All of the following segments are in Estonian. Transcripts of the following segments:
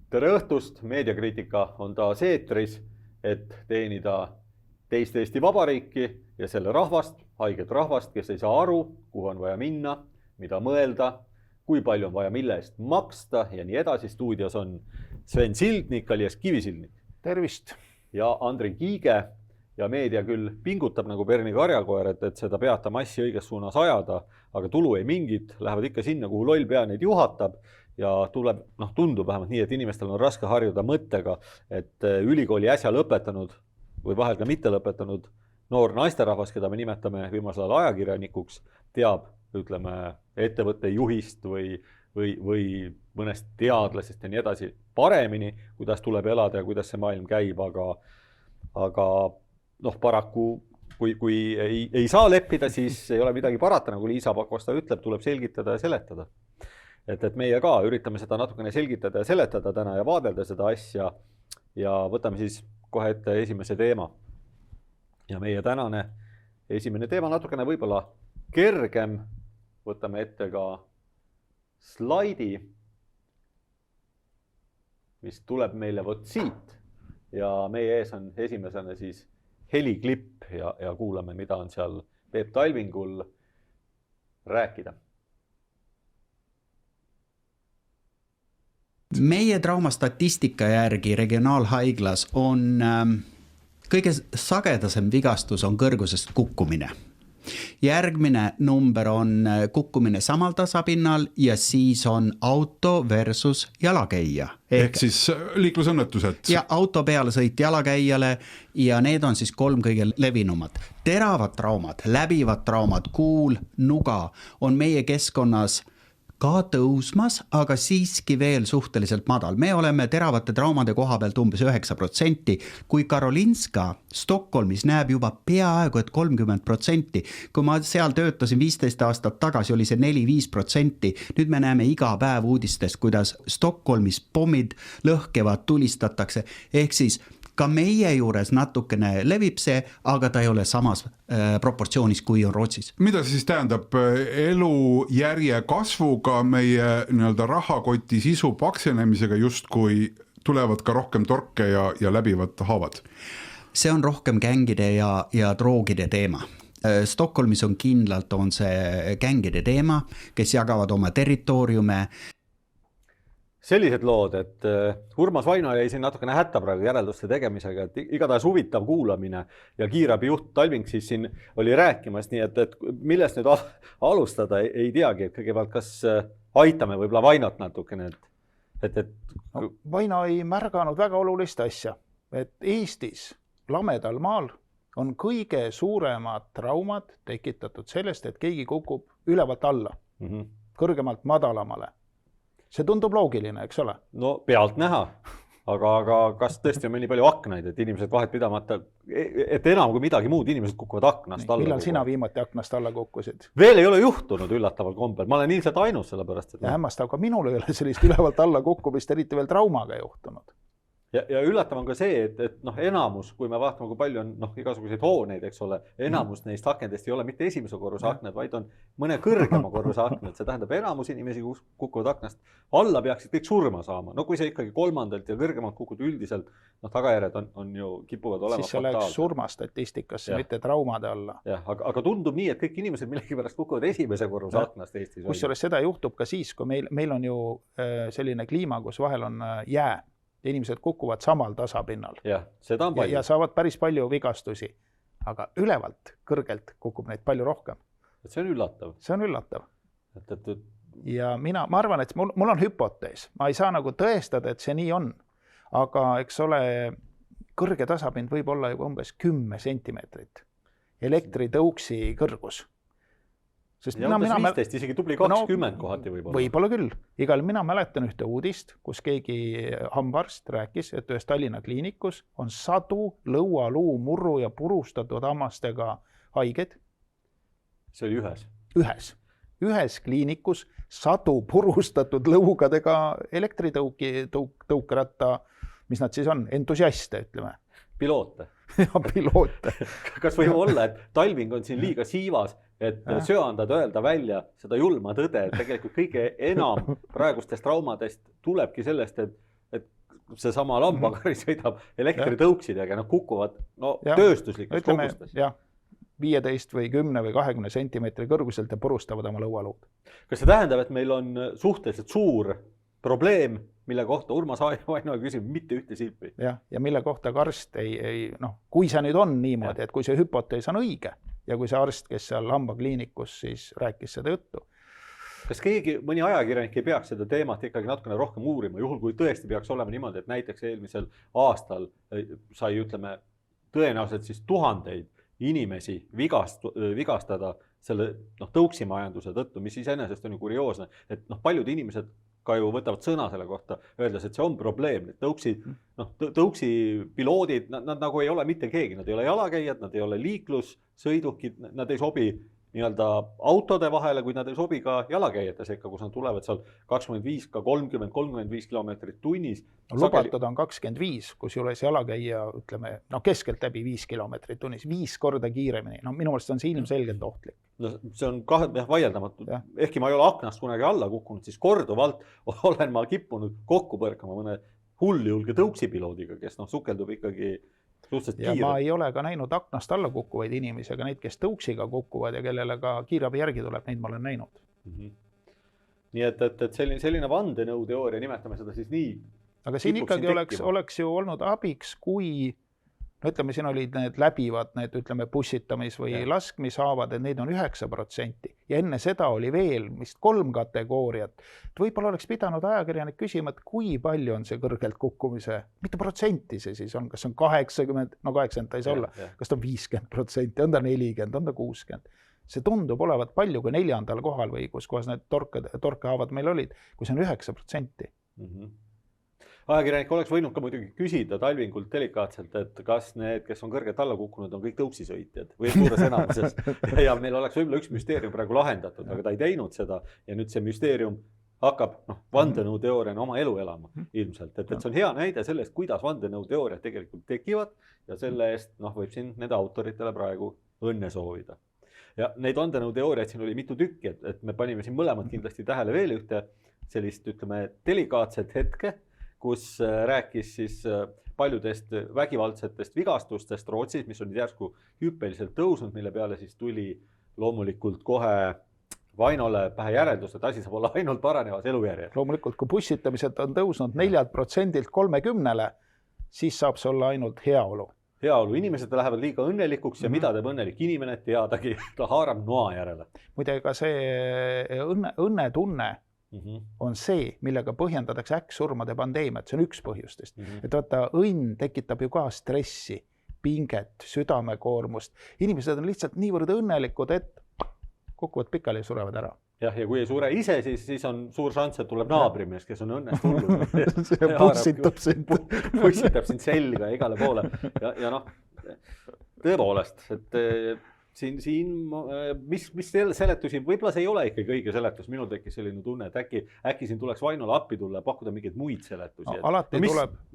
Tere õhtust, meediakriitika on taas eetris, et teenida teist Eesti Vabariiki ja selle rahvast, haiget rahvast, kes ei saa aru, kuhu on vaja minna, mida mõelda, kui palju on vaja mille eest maksta ja nii edasi. Stuudios on Sven Sildnik alias Kivisildnik. Tervist! Ja Andri Kiige ja meedia küll pingutab nagu Berni karjakoer, et seda peata massi õiges suunas ajada, aga tulu ei mingit, lähevad ikka sinna, kuhu loll pea neid juhatab. Ja tuleb, tundub vähemalt nii, et inimestel on raske harjuda mõttega, et ülikooli äsja lõpetanud või vahel ka mitte lõpetanud noor naisterahvas, keda me nimetame viimasel ajal ajakirjanikuks, teab, ütleme, ettevõtte juhist või mõnest teadlasest ja nii edasi paremini, kuidas tuleb elada ja kuidas see maailm käib, aga paraku kui ei saa leppida, siis ei ole midagi parata, nagu Liisa Pakosta ütleb, tuleb selgitada ja seletada. Et meie ka üritame seda natukene selgitada ja seletada täna ja vaadelda seda asja ja võtame siis kohe ette esimese teema. Ja meie tänane esimene teema natukene võib-olla kergem. Võtame ette ka slaidi, mis tuleb meile vot siit ja meie ees on esimesena siis heliklipp ja kuulame, mida on seal Peep Talvingul rääkida. Meie traumastatistika järgi regionaalhaiglas on kõige sagedasem vigastus on kõrgusest kukkumine. Järgmine number on kukkumine samal tasapinnal ja siis on auto versus jalakäija. Ehk siis liiklusõnnetused. Ja auto peale sõit jalakäijale ja need on siis 3 kõige levinumad. Teravad traumad, läbivad traumad, kuul, nuga on meie keskkonnas ka tõusmas, aga siiski veel suhteliselt madal. Me oleme teravate traumade koha pealt umbes 9%, kui Karolinska Stockholmis näeb juba peaaegu et 30%. Kui ma seal töötasin 15 aastat tagasi, oli see 4-5%. Nüüd me näeme iga päev uudistest, kuidas Stockholmis pommid lõhkevad, tulistatakse. Ehk siis ka meie juures natukene levib see, aga ta ei ole samas proportsioonis kui on Rootsis. Mida siis tähendab elujärje kasvuga, meie rahakoti sisu paksenemisega, just kui tulevad ka rohkem torke ja läbivad haavad? See on rohkem gängide ja droogide teema. Stockholmis on kindlalt on see gängide teema, kes jagavad oma territooriume. Sellised lood, et Urmas Vaino jäi siin natukene hätta praegu järelduste tegemisega, et igatahes huvitav kuulamine ja kiirabi juht Talving siis siin oli rääkimas, nii et millest nüüd alustada ei teagi, et kõigepealt kas aitame võib-olla Vainot natukene, Vaino ei märganud väga olulist asja, et Eestis lamedal maal on kõige suuremad traumad tekitatud sellest, et keegi kukub ülevalt alla, kõrgemalt madalamale. See tundub loogiline, eks ole? No pealt näha, aga kas tõesti on meil nii palju aknaid, et inimesed vahet pidamata, et enam kui midagi muud inimesed kukuvad aknast alla? Millal sina viimati aknast alla kukkusid? Veel ei ole juhtunud üllataval kombel, ma olen ilmselt ainus selle pärast. Ja hämmastav, ka minul ei ole sellist ülevalt alla kukkumist eriti veel traumaga juhtunud. Ja üllatav on ka see, et enamus, kui me vaatame, kui palju on igasuguseid hooneid, eks ole, enamus neist akendest ei ole mitte esimese korruse aknad, vaid on mõne kõrgema korruse aknad. See tähendab, enamus inimesi kukuvad aknast alla, peaksid kõik surma saama. No kui see ikkagi kolmandalt ja kõrgemalt kukud üldiselt, tagasjärjed on ju kipuvad olema siis see läks surmastatistikasse, mitte traumade alla. Aga tundub nii, et kõik inimesed millegipärast kukuvad esimese korruse aknast Eestis. Kusjuures seda juhtub ka siis, kui meil on ju selline kliima, kus vahel on jää. Inimesed kukuvad samal tasapinnal seda on palju. Ja saavad päris palju vigastusi, aga ülevalt kõrgelt kukub neid palju rohkem. See on üllatav. See on üllatav. Ja ma arvan, et mul on hüpotees. Ma ei saa nagu tõestada, et see nii on, aga eks ole, kõrge tasapind võib olla juba umbes 10 sentimeetrit. Elektritõuksi kõrgus. Sest ja 15, isegi tubli 20 kohati võib olla. Võib-olla küll. Igal mina mäletan ühte uudist, kus keegi hambaarst rääkis, et ühes Tallinna kliinikus on 100 lõualuu, murru ja purustatud hammastega haiged. See oli ühes? Ühes kliinikus 100 purustatud lõugadega elektritõukeratta, mis nad siis on, entusiaste, ütleme. Piloote. Ja piloote. Kas võib olla, et Talving on siin liiga siivas, et söandad öelda välja seda julma tõde, et tegelikult kõige enam praegustest traumadest tulebki sellest, et seesama lambakari sõidab elektritõuksidega, nad kukuvad tööstuslikes kogustes. Jah, 15 või 10 või 20 sentimeetri kõrguselt ja purustavad oma lõualuud. Kas see tähendab, et meil on suhteliselt suur probleem, mille kohta Urmas Vaino küsib mitte ühte silpi? Ja mille kohta ka arst kui see nüüd on niimoodi, et kui see hüpotees on õige ja kui see arst, kes seal hambakliinikus siis rääkis seda juttu. Kas mõni ajakirjanik ei peaks seda teemat ikkagi natukene rohkem uurima, juhul kui tõesti peaks olema niimoodi, et näiteks eelmisel aastal sai, ütleme, tõenäoliselt siis tuhandeid inimesi vigastada selle tõuksimajanduse tõttu, mis iseenesest on ju kurioosne, et paljud inimesed ka ju võtavad sõna selle kohta, öeldes, et see on probleem, et tõuksipiloodid, nad nagu ei ole mitte keegi, nad ei ole jalakäijad, nad ei ole liiklussõidukid, nad ei sobi nii-öelda autode vahele, kuid nad ei sobi ka jalakäijate sekka, kus nad tulevad seal 25, ka 30-35 kilomeetrit tunnis. Lubatud on 25, kus juures jalakäija, ütleme, keskelt läbi 5 kilomeetrit tunnis, 5 korda kiiremini. Minu mõelest on see ilmselgelt ohtlik. See on vaieldamatu. Ehkki ma ei ole aknast kunagi alla kukkunud, siis korduvalt olen ma kippunud kokku põrkama mõne hulljulge tõuksipiloodiga, kes sukeldub ikkagi ja ma ei ole ka näinud aknast alla kukkuvaid inimesi, aga neid, kes tõuksiga kukkuvad ja kellele ka kiirabi järgi tuleb, neid ma olen näinud. Nii et selline vandenõuteooria, nimetame seda siis nii. Aga siin ikkagi oleks ju olnud abiks, kui ütleme, siin olid need läbivad, need ütleme pussitamis- või laskmishaavad, et neid on 9% ja enne seda oli veel vist 3 kategooriat. Võib-olla oleks pidanud ajakirjanik küsima, et kui palju on see kõrgelt kukkumise, mitu protsenti see siis on, kas on 80, 80 ei saa olla, kas ta on 50%, on ta 40, on ta 60. See tundub olevat palju kui 4. kohal või kus kohas need torkehaavad meil olid, kui see on 9%. Ajakirjanik oleks võinud ka muidugi küsida Talvingult delikaatselt, et kas need, kes on kõrgelt alla kukkunud, on kõik tõuksisõitjad või suures enamuses. Ja meil oleks võib-olla üks müsteerium praegu lahendatud, aga ta ei teinud seda ja nüüd see müsteerium hakkab vandenõuteooriana oma elu elama ilmselt. Et see on hea näide sellest, kuidas vandenõuteooriad tegelikult tekivad ja selle eest võib siin nende autoritele praegu õnne soovida. Ja neid vandenõuteooriaid siin oli mitu tükki, et me panime siin mõlemad kindlasti tähele veel ühte sellist, ütleme, delikaatset hetke, kus rääkis siis paljudest vägivaldsetest vigastustest Rootsis, mis on järsku hüppeliselt tõusnud, mille peale siis tuli loomulikult kohe Vainole pähe järeldus, et asi saab olla ainult paranevas elujärjes. Loomulikult, kui pussitamised on tõusnud 4%-lt 30%, siis saab see olla ainult heaolu. Heaolu, inimesed lähevad liiga õnnelikuks ja mida teeb õnnelik inimene, teadagi, ta haarab noa järele. Muide, ka see õnnetunne on see, millega põhjendatakse äkksurmade pandeemiat, see on üks põhjustest. Et vaata, õnn tekitab ju ka stressi, pinget, südamekoormust. Inimesed on lihtsalt niivõrd õnnelikud, et kukuvad pikali ja surevad ära. Ja kui ei sure ise, siis on suur šans, et tuleb naabrimees, kes on õnnest hullu. Pussitab sind selga igale poole. Ja tõepoolest, et mis seletusi, võib-olla see ei ole ikkagi õige seletus, minul tekkis selline tunne, et äkki siin tuleks Vainole appi tulla ja pakkuda mingeid muid seletusi.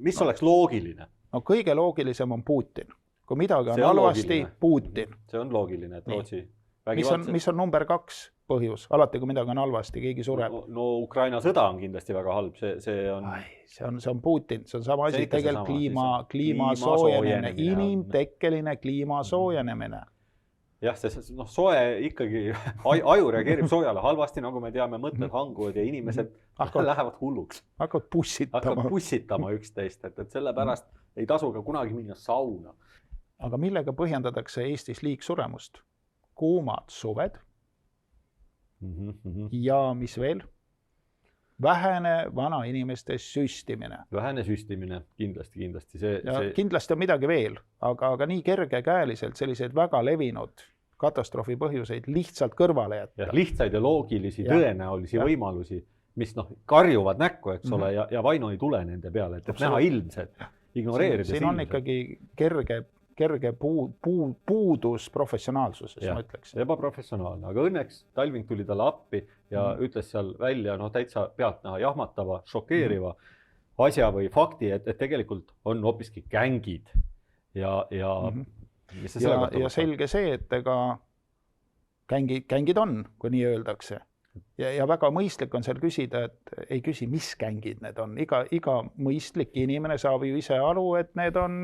Mis oleks loogiline? Kõige loogilisem on Putin. Kui midagi on halvasti, Putin. See on loogiline, et Rootsi vägivaldselt. Mis on number 2 põhjus? Alati, kui midagi on halvasti, keegi sureb. No Ukraina sõda on kindlasti väga halb. See on Putin. See on sama asi. Tegelikult kliima soojenemine, inimtekkeline kliima soojenemine. Jah, see soe ikkagi, aju reageerib soojale halvasti, nagu me teame, mõtted hanguvad ja inimesed lähevad hulluks. Hakkavad pussitama üksteist, et sellepärast ei tasu ka kunagi minna sauna. Aga millega põhjendatakse Eestis liigsuremust? Kuumad suved ja mis veel? Vähene vana inimeste süstimine. Vähene süstimine, kindlasti. Kindlasti on midagi veel, aga nii kergekäeliselt selliseid väga levinud katastroofi põhjuseid lihtsalt kõrvale jätta. Lihtsaid ja loogilisi, tõenäolisi võimalusi, mis karjuvad näkku, eks ole, ja Vaino ei tule nende peale, et näha ilmsed, ignoreerides siin on ikkagi kerge puudus professionaalsuses, ma ütleks. Ebaprofessionaalne, aga õnneks Talving tuli talle appi ja ütles seal välja täitsa pealtnäha jahmatava, šokeeriva asja või fakti, et tegelikult on hoopiski gängid. Ja selge see, et ega gängid on, kui nii öeldakse. ja väga mõistlik on seal küsida, et ei küsi, mis gängid need on. Iga mõistlik inimene saab ju ise aru, et need on,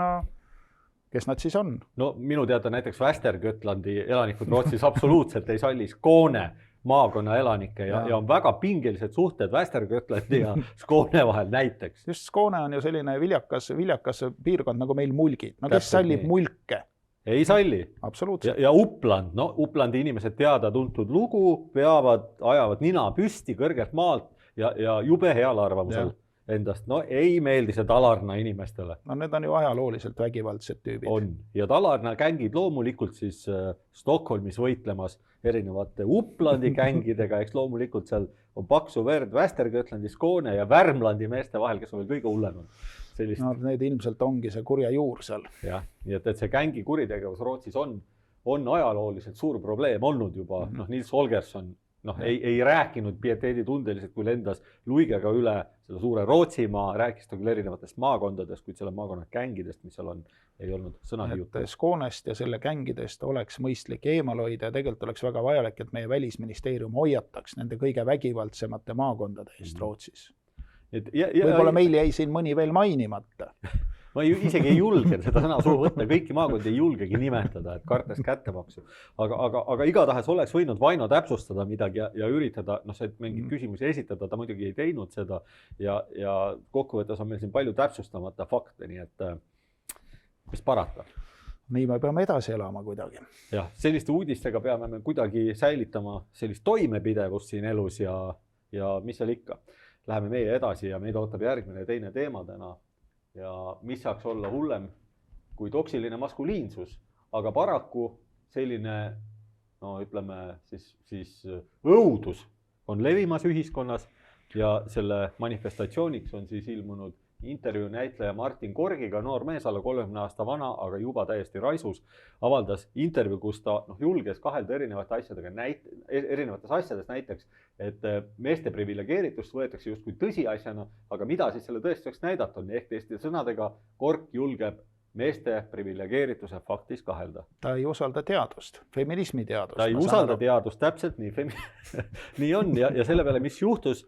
kes nad siis on. No minu teada näiteks Västergötlandi elanikud Rootsis absoluutselt ei salli Skåne maakonna elanikke ja on väga pingelised suhted Västergötlandi ja Skåne vahel näiteks. Just Skåne on ju selline viljakas piirkond nagu meil mulgid. No kes sallib mulke? Ei salli. Absoluutselt. Ja Upland, no Uplandi inimesed teada tuntud lugu, ajavad nina püsti kõrgelt maalt ja jube heal arvamusel endast. No ei meeldi see Talarna inimestele. No need on ju ajalooliselt vägivaldsed tüübid. On. Ja Talarna gängid loomulikult siis Stockholmis võitlemas erinevate Uplandi gängidega, eks loomulikult seal on paksu verd Västergötlandi, Skåne ja Värmlandi meeste vahel, kes on veel kõige hullemad. Sellist... No need ilmselt ongi see kurja juur seal. Jah, nii et see gängi kuritegevus Rootsis on ajalooliselt suur probleem olnud juba. Nils Holgersson ei rääkinud pieteeditundeliselt, kui lendas luigega üle selle suure Rootsimaa, rääkis ta küll erinevatest maakondadest, kuid selle maakonna gängidest, mis seal on, ei olnud sõnahijuta. Skånest ja selle gängidest oleks mõistlik eemal hoida ja tegelikult oleks väga vajalik, et meie välisministeerium hoiataks nende kõige vägivaldsemate maakondade eest Rootsis. Võib-olla meil jäi siin mõni veel mainimata. Ma isegi ei julge seda sõna suhu võtta, kõiki maakondi ei julgegi nimetada, et kartes kättemaksu. Aga igatahes oleks võinud Vaino täpsustada midagi ja üritada, mingid küsimusi esitada, ta muidugi ei teinud seda ja kokkuvõttes on meil siin palju täpsustamata fakte, nii et mis parata. Nii me peame edasi elama kuidagi. Jah, selliste uudistega peame me kuidagi säilitama sellist toimepidevust siin elus ja mis seal ikka. Läheme meie edasi ja meid ootab järgmine teine teema täna. Ja mis saaks olla hullem kui toksiline maskuliinsus, aga paraku selline, ütleme siis õudus on levimas ühiskonnas ja selle manifestatsiooniks on siis ilmunud intervjuu näitleja Martin Korgiga, noor mees, alla 30 aasta vana, aga juba täiesti raisus, avaldas intervjuu, kus ta julges kahelda erinevates asjades näiteks, et meeste privilegeeritust võetakse justkui tõsiasjana, aga mida siis selle tõestuseks näidata on, ehk teiste sõnadega Kork julgeb meeste privilegeerituse faktis kahelda. Ta ei usalda teadust, feminismi teadust. Ta ei usalda teadust, täpselt nii, nii on ja selle peale, mis juhtus,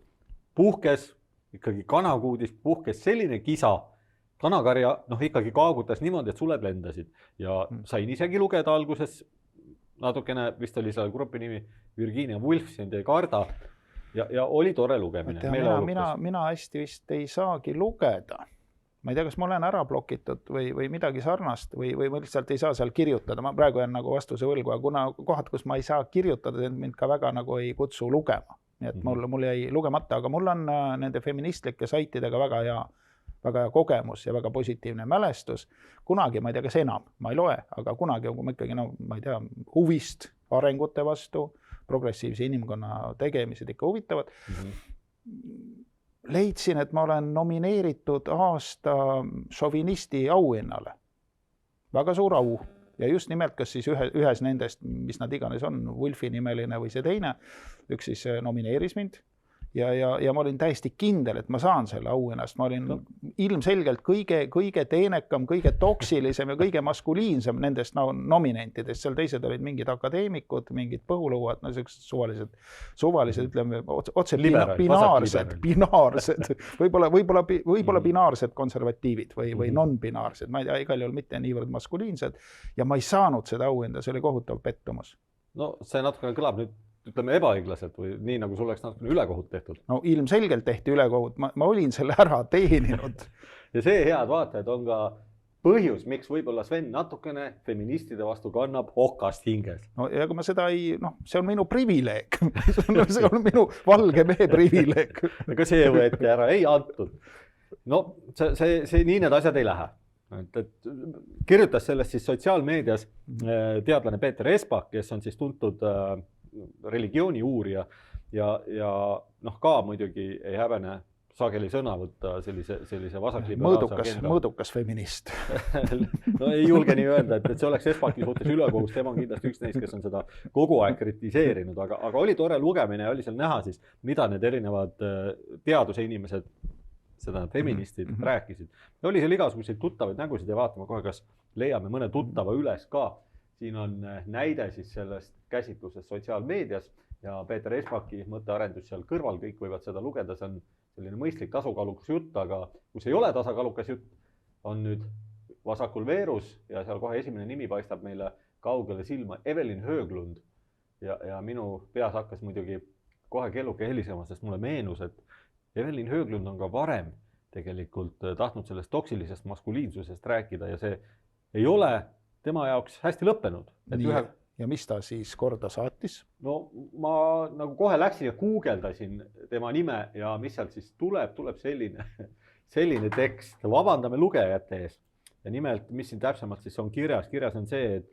puhkes ikkagi kanakuudis puhkes selline kisa, kanakarja ikkagi kaagutas niimoodi, et suled lendasid ja sain isegi lugeda alguses natukene, vist oli selle grupi nimi Virginia Woolf, siin ei karda ja oli tore lugemine. Mina hästi vist ei saagi lugeda. Ma ei tea, kas ma olen ära blokitud või midagi sarnast või ma lihtsalt ei saa seal kirjutada. Ma praegu jään nagu vastuse võlgu, aga kuna kohad, kus ma ei saa kirjutada, mind ka väga nagu ei kutsu lugema. Nii et mul jäi lugemata, aga mul on nende feministlike saitidega väga hea kogemus ja väga positiivne mälestus. Kunagi, ma ei tea, kas enam, ma ei loe, aga kunagi, kui ma ikkagi, ma ei tea, huvist arengute vastu, progressiivse inimkonna tegemised ikka huvitavad, leidsin, et ma olen nomineeritud aasta šovinisti auhinnale. Väga suur au. Ja just nimelt, kas siis ühes nendest, mis nad iganes on, Wolfi nimeline või see teine, üks siis nomineeris mind ja ma olin täiesti kindel, et ma saan selle auhinnast. Ma olin ilmselgelt kõige teenekam, kõige toksilisem ja kõige maskuliinsem nendest nominentidest. Seal teised olid mingid akadeemikud, mingid põhulõuad, suvalised, ütleme, otse binaarsed, võib-olla binaarsed konservatiivid või non-binaarsed. Ma ei tea, igal juhul mitte niivõrd maskuliinsed ja ma ei saanud seda auhinda, see oli kohutav pettumus. No see natukene kõlab nüüd, ütleme ebaõiglaselt või nii, nagu sul oleks natukene ülekohut tehtud. No ilmselgelt tehti ülekohut, ma olin selle ära teeninud. Ja see, head vaatajad, on ka põhjus, miks võib-olla Sven natukene feministide vastu kannab okast hinges. No ja kui ma seda ei, see on minu privileeg. See on minu valge mehe privileeg. Aga see võeti ära, ei antud. No see nii need asjad ei lähe. Et kirjutas sellest siis sotsiaalmeedias teadlane Peeter Espak, kes on siis tuntud religiooni uurija ja ka muidugi ei häbene sageli sõna võtta sellise vasakliberaalse mõõdukas feminist. No ei julge nii öelda, et see oleks Espaki suhtes ülekohus, tema on kindlasti üks neist, kes on seda kogu aeg kritiseerinud, aga oli tore lugemine ja oli seal näha siis, mida need erinevad teaduse inimesed, seda feministid rääkisid. Ja oli seal igasuguseid tuttavaid nägusid ja vaatame kohe, kas leiame mõne tuttava üles ka. Siin on näide siis sellest käsitlusest sotsiaalmeedias ja Peeter Espaki mõttearendus seal kõrval, kõik võivad seda lugeda, see on selline mõistlik tasakaalukas jutt, aga kus ei ole tasakaalukas jutt, on nüüd vasakul Veerus ja seal kohe esimene nimi paistab meile kaugele silma, Evelin Hööglund. Ja minu peas hakkas muidugi kohe kelluke helisema, sest mulle meenus, et Evelin Hööglund on ka varem tegelikult tahtnud sellest toksilisest maskuliinsusest rääkida ja see ei ole tema jaoks hästi lõppenud. Ja mis ta siis korda saatis? No ma nagu kohe läksin ja guugeldasin tema nime ja mis sealt siis tuleb selline tekst. Vabandame lugejate ees. Ja nimelt, mis siin täpsemalt siis on kirjas? Kirjas on see, et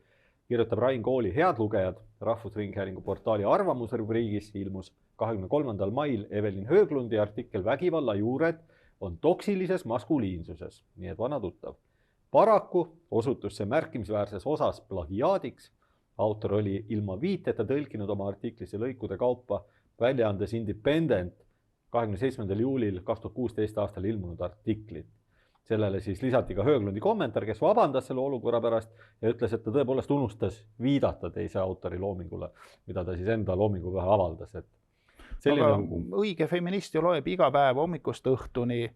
kirjutab Rain Kooli head lugejad Rahvusringhäälingu portaali arvamusrubriigis ilmus 23. mail Evelin Hööglundi artikkel Vägivalla juured on toksilises maskuliinsuses, nii et vana tuttav. Paraku osutus see märkimisväärses osas plagiaadiks. Autor oli ilma viiteta tõlkinud oma artiklisse lõikude kaupa väljaandes Independent 27. juulil 2016 aastal ilmunud artiklit. Sellele siis lisati ka Hööglundi kommentaar, kes vabandas selle olukorra pärast ja ütles, et ta tõepoolest unustas viidata teise autori loomingule, mida ta siis enda loomingu vähe avaldas. Aga õige feminist ju loeb iga päev hommikust õhtuni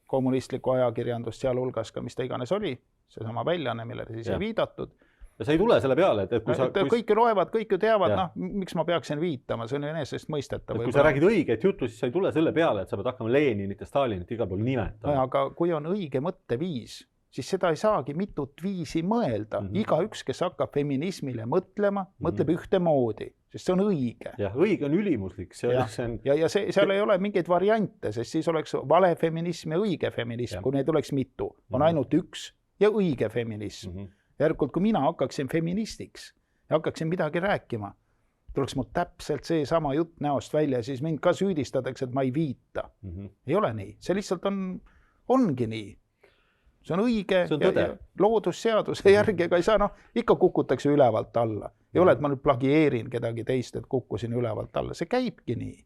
kommunistlikku ajakirjandust, sealhulgas ka mis ta iganes oli, seesama väljaanne, millele siis ei viidatud. Ja sa ei tule selle peale, et kui sa... Kõik ju loevad, kõik ju teavad, miks ma peaksin viitama, see on ju enesest mõistetav. Kui sa räägid õiget juttu, siis sa ei tule selle peale, et sa pead hakkama Leninit ja Stalinit igal pool nimetama. Aga kui on õige mõtteviis, siis seda ei saagi mitut viisi mõelda. Igaüks, kes hakkab feminismile mõtlema, mõtleb ühtemoodi, sest see on õige. Ja õige on ülimuslik. Ja seal ei ole mingeid variante, sest siis oleks vale feminism ja õige feminism, kui neid oleks mitu. On ainult üks ja õige feminism. Järelikult, kui mina hakkaksin feministiks ja hakkaksin midagi rääkima, tuleks mul täpselt see sama jutt näost välja, siis mind ka süüdistatakse, et ma ei viita. Ei ole nii. See lihtsalt ongi nii. See on õige ja loodusseaduse järgi, ega ei saa, ikka kukutakse ülevalt alla. Ei ole, et ma nüüd plagieerin kedagi teist, et kukkusin ülevalt alla. See käibki nii.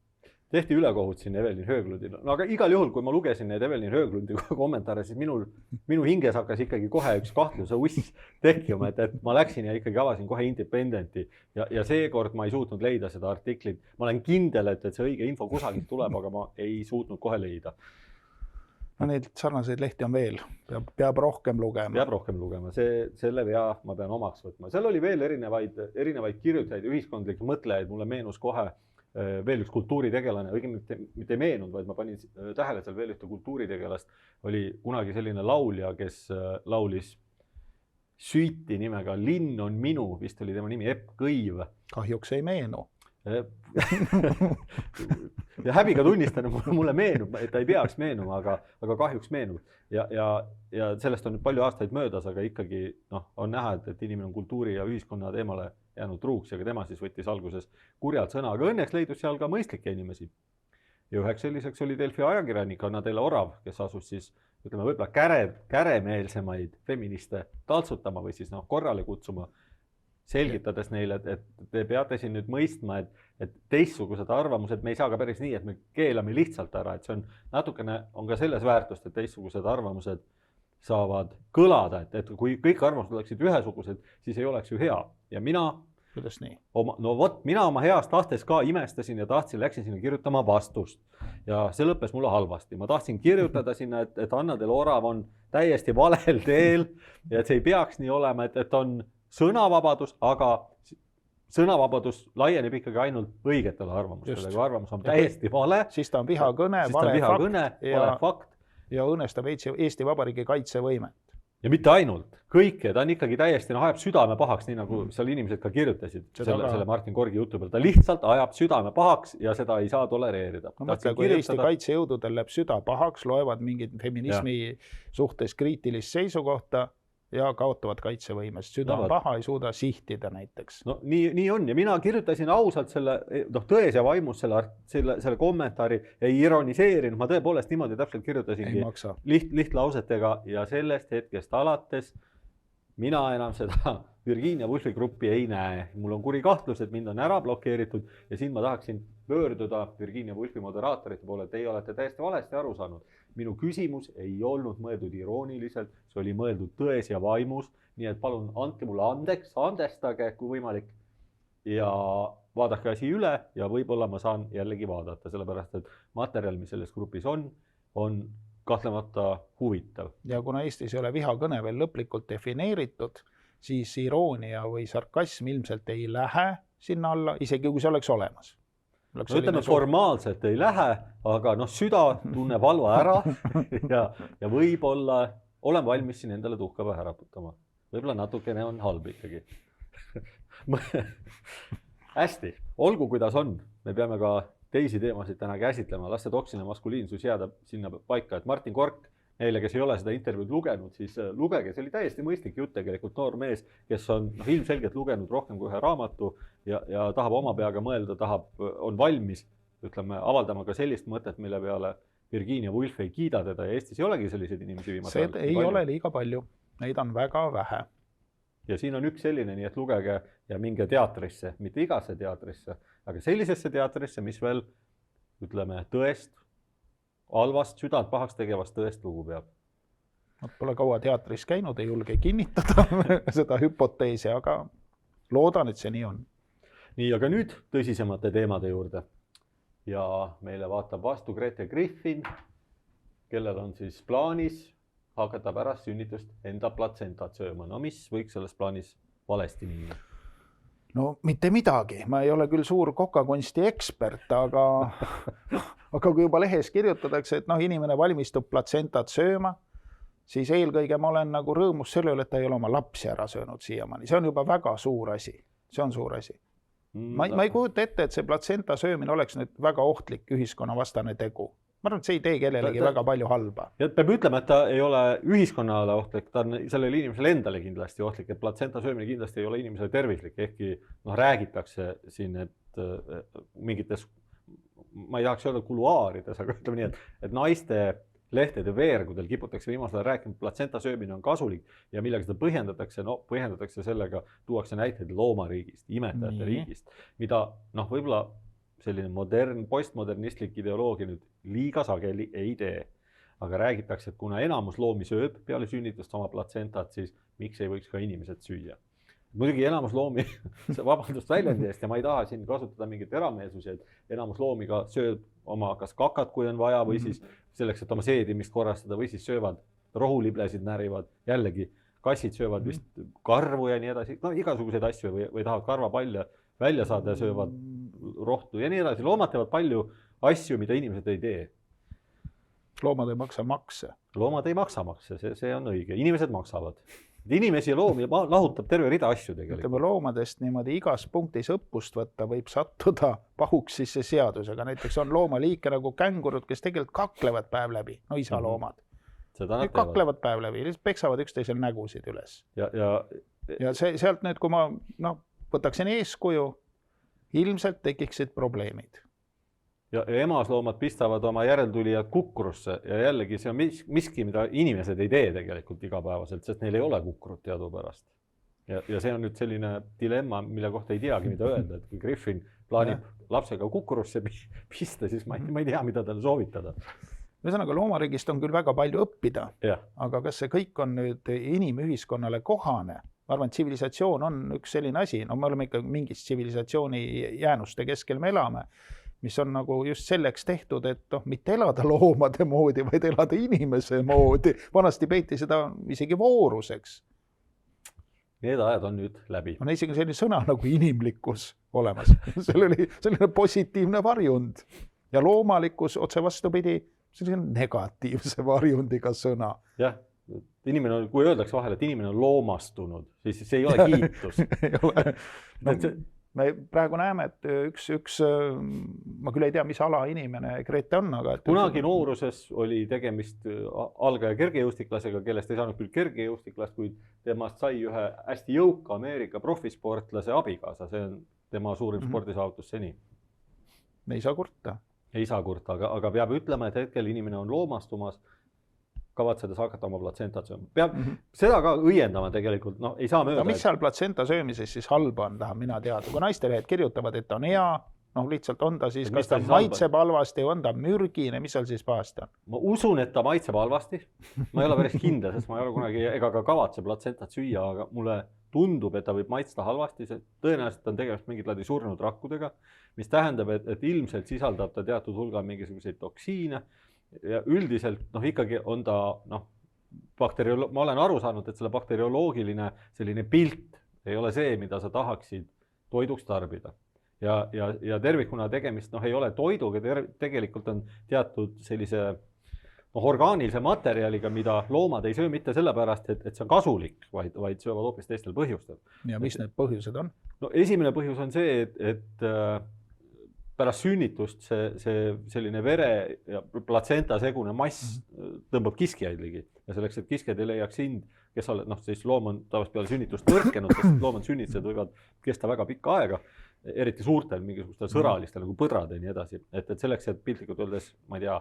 Tehti ülekohut siin Evelin Hööglundile. No aga igal juhul, kui ma lugesin need Evelin Hööglundi kommentaare, siis minu hinges hakkas ikkagi kohe üks kahtluse uss tekkima, et ma läksin ja ikkagi avasin kohe Independenti ja seekord ma ei suutnud leida seda artiklit. Ma olen kindel, et see õige info kusagilt tuleb, aga ma ei suutnud kohe leida. No neid sarnaseid lehti on veel. Peab rohkem lugema. Peab rohkem lugema. Selle vea ma pean omaks võtma. Seal oli veel erinevaid kirjutajaid, ühiskondlikke mõtlejaid. Mulle meenus kohe veel üks kultuuritegelane, õigemini mitte ei meenunud, vaid ma panin tähele seal veel ühte kultuuritegelast. Oli kunagi selline laulja, kes laulis Süüti nimega Linn on minu, vist oli tema nimi Epp Kõiv. Kahjuks ei meenu. Ja häbiga tunnistan, mulle meenub, et ta ei peaks meenuma, aga kahjuks meenub. Ja sellest on nüüd palju aastaid möödas, aga ikkagi on näha, et inimene on kultuuri ja ühiskonna teemale jäänud truuks ja ka tema siis võttis alguses kurjalt sõna, aga õnneks leidus seal ka mõistlikke inimesi. Ja üheks selliseks oli Delfi ajakirjanik Anna-Telle Orav, kes asus siis, ütleme, võib-olla käremeelsemaid feministe taltsutama või siis korrale kutsuma, selgitades neile, et te peate siin nüüd mõistma, et teistsugused arvamused, me ei saa ka päris nii, et me keelame lihtsalt ära, et see on natukene, on ka selles väärtust, et teistsugused arvamused saavad kõlada, et kui kõik arvamused oleksid ühesugused, siis ei oleks ju hea. Ja mina, kuidas nii? Mina oma heast tahtes ka imestasin ja läksin sinna kirjutama vastust. Ja see lõppes mulle halvasti. Ma tahtsin kirjutada sinna, et Anna-Telle Orav on täiesti valel teel ja et see ei peaks nii olema, et on sõnavabadus, aga sõnavabadus laieneb ikkagi ainult õigetele arvamustele. Kui arvamus on täiesti vale, siis ta on vihakõne, vale fakt. Ja õõnestab Eesti Vabariigi kaitsevõimet. Ja mitte ainult, kõike, ta on ikkagi täiesti, ajab südame pahaks, nii nagu seal inimesed ka kirjutasid selle Martin Korgi jutu peal. Ta lihtsalt ajab südame pahaks ja seda ei saa tolereerida. Mõtle, kui Eesti kaitsejõududel läheb süda pahaks, loevad mingid feminismi suhtes kriitilist seisukohta ja kaotavad kaitsevõimest. Süda on paha, ei suuda sihtida näiteks. No nii on ja mina kirjutasin ausalt selle tões ja vaimus selle kommentaari ja ironiseerin. Ma tõepoolest niimoodi täpselt kirjutasingi lihtlausetega ja sellest hetkest alates mina enam seda Virginia Woolfi gruppi ei näe. Mul on kuri kahtlus, et mind on ära blokeeritud ja siin ma tahaksin pöörduda Virginia Woolfi moderaatorite poole, et ei olete täiesti valesti aru saanud. Minu küsimus ei olnud mõeldud irooniliselt, see oli mõeldud tões ja vaimus, nii et palun andke mulle andeks, andestage, kui võimalik. ja vaadake asi üle ja võib-olla ma saan jällegi vaadata, sellepärast et materjal, mis selles grupis on kahtlemata huvitav. Ja kuna Eestis ei ole vihakõne veel lõplikult defineeritud, siis iroonia või sarkasm ilmselt ei lähe sinna alla, isegi kui see oleks olemas. No ütleme, formaalselt ei lähe, aga süda tunneb halva ära ja võib-olla olen valmis siin endale tuhka pähe raputama. Võib-olla natukene on halb ikkagi. Hästi, olgu kuidas on. Me peame ka teisi teemasid täna käsitlema. Las see toksiline maskuliinsus jääda sinna paika, et Martin Kork, neile, kes ei ole seda intervjuud lugenud, siis lugege, see oli täiesti mõistlik jutt tegelikult, noor mees, kes on ilmselgelt lugenud rohkem kui ühe raamatu ja tahab oma peaga mõelda, on valmis, ütleme, avaldama ka sellist mõtet, mille peale Virginia Woolf ei kiida teda ja Eestis ei olegi selliseid inimesi viimasel ajal. See ei ole liiga palju, neid on väga vähe. Ja siin on üks selline, nii et lugege ja minge teatrisse, mitte igasse teatrisse, aga sellisesse teatrisse, mis veel, ütleme, tõest, halvast, südant pahaks tegevast tõest lugu peab. Pole kaua teatris käinud, ei julge kinnitada seda hüpoteesi, aga loodan, et see nii on. Nii, aga nüüd tõsisemate teemade juurde. Ja meile vaatab vastu Grete Griffin, kellel on siis plaanis hakata pärast sünnitust enda platsentat sööma. No mis võiks selles plaanis valesti minna? No mitte midagi, ma ei ole küll suur kokakunsti ekspert, aga kui juba lehes kirjutatakse, et inimene valmistub platsentat sööma, siis eelkõige ma olen nagu rõõmus selle üle, et ta ei ole oma lapsi ära söönud siiamaani. See on juba väga suur asi. See on suur asi. Ma ei kujuta ette, et see platsenta söömine oleks nüüd väga ohtlik ühiskonnavastane tegu. Ma arvan, et see ei tee kellelegi väga palju halba. Ja peab ütlema, et ta ei ole ühiskonnale ohtlik, ta on sellele inimesele endale kindlasti ohtlik, et platsenta söömine kindlasti ei ole inimesele tervislik, ehkki räägitakse siin, et mingites, ma ei tahaks öelda kuluaarides, aga ütleme nii, et naiste lehtede veergudel kiputakse viimasel ajal rääkima, platsenta söömine on kasulik ja millega seda põhjendatakse, põhjendatakse sellega, tuuakse näiteid loomariigist, imetajate riigist, mida võib-olla selline postmodernistlik ideoloogia nüüd liiga sageli ei tee. Aga räägitakse, et kuna enamus loomi sööb peale sünnitust oma platsentat, siis miks ei võiks ka inimesed süüa. Muidugi enamus loomi, vabandust väljendi eest ja ma ei taha siin kasutada mingit erameelsusi, et enamus loomi ka sööb oma kas kakat, kui on vaja, või siis selleks, et oma seedimist korrastada, või siis söövad rohuliblesid, närivad, jällegi kassid söövad vist karvu ja nii edasi, igasuguseid asju või tahavad karvapalle välja saada ja söövad rohtu ja nii edasi. Loomad teevad palju asju, mida inimesed ei tee. Loomad ei maksa makse. Loomad ei maksa makse, see on õige. Inimesed maksavad. Inimesi ja loomi lahutab terve rida asju tegelikult. Ütleme, loomadest niimoodi igas punktis õppust võtta võib sattuda pahuks sisse seadusega. Näiteks on loomaliike nagu kängurud, kes tegelikult kaklevad päev läbi. No isaloomad. Need kaklevad päev läbi, peksavad üksteisel nägusid üles. Ja sealt nüüd, kui ma võtaksin eeskuju, ilmselt tekiksid probleemid. Ja emasloomad pistavad oma järeltulijad kukrusse ja jällegi see on miski, mida inimesed ei tee tegelikult igapäevaselt, sest neil ei ole kukrut teadupärast. Ja see on nüüd selline dilemma, mille kohta ei teagi, mida öelda, et kui Griffin plaanib lapsega kukrusse pista, siis ma ei tea, mida talle soovitada. Ühesõnaga, loomariigist on küll väga palju õppida, aga kas see kõik on nüüd inimühiskonnale kohane? Ma arvan, et tsivilisatsioon on üks selline asi, me oleme ikka mingis tsivilisatsiooni jäänuste keskel me elame, mis on nagu just selleks tehtud, et mitte elada loomade moodi, vaid elada inimese moodi. Vanasti peeti seda isegi vooruseks. Need ajad on nüüd läbi. On isegi selline sõna nagu inimlikkus olemas. See oli selline positiivne varjund. Ja loomalikkus otse vastupidi, selline negatiivse varjundiga sõna. Jah. Inimene on, kui öeldakse vahel, et inimene on loomastunud, siis see ei ole kiitus. Me praegu näeme, et üks, ma küll ei tea, mis ala inimene Grete on, aga... Kunagi nooruses oli tegemist algaja kergejõustiklasega, kellest ei saanud küll kergejõustiklast, kuid temast sai ühe hästi jõuka Ameerika profisportlase abikaasa. See on tema suurim spordisaavutus seni. Ei saa kurta. Ei saa kurta, aga peab ütlema, et hetkel inimene on loomastumas, kavatsedes hakata oma platsentat sööma. Peab seda ka õiendama tegelikult, ei saa mööda. Mis seal platsenta söömises siis halba on, tahan mina teada. Kui naistelehed kirjutavad, et on hea, lihtsalt on ta siis, kas ta maitseb halvasti, on ta mürgine, mis seal siis pahasti on? Ma usun, et ta maitseb halvasti. Ma ei ole päris kindel, sest ma ei ole kunagi ega ka kavatse platsentat süüa, aga mulle tundub, et ta võib maitsta halvasti, tõenäoliselt on tegemist mingit laadi surnud rakkudega, mis tähendab, et ilmselt sisaldab ta teatud hulga mingisuguseid toksiine ja üldiselt ikkagi on ta ma olen aru saanud, et selle bakterioloogiline selline pilt ei ole see, mida sa tahaksid toiduks tarbida. Ja tervikuna tegemist ei ole toiduga, tegelikult on teatud sellise orgaanilise materjaliga, mida loomad ei söö mitte sellepärast, et see on kasulik, vaid söövad hoopis teistel põhjustel. Ja mis need põhjused on? No esimene põhjus on see, et pärast sünnitust see selline vere ja platsenta segune mass tõmbab kiskjaid ligi ja selleks, et kiskjad ei leiaks sind, kes siis loom on tavaliselt peale sünnitust nõrkenud, sest loomad sünnitused võivad kesta väga pikka aega, eriti suurtel mingisugustel sõralistel nagu põdrad ja nii edasi, et selleks, et piltlikult öeldes, ma ei tea,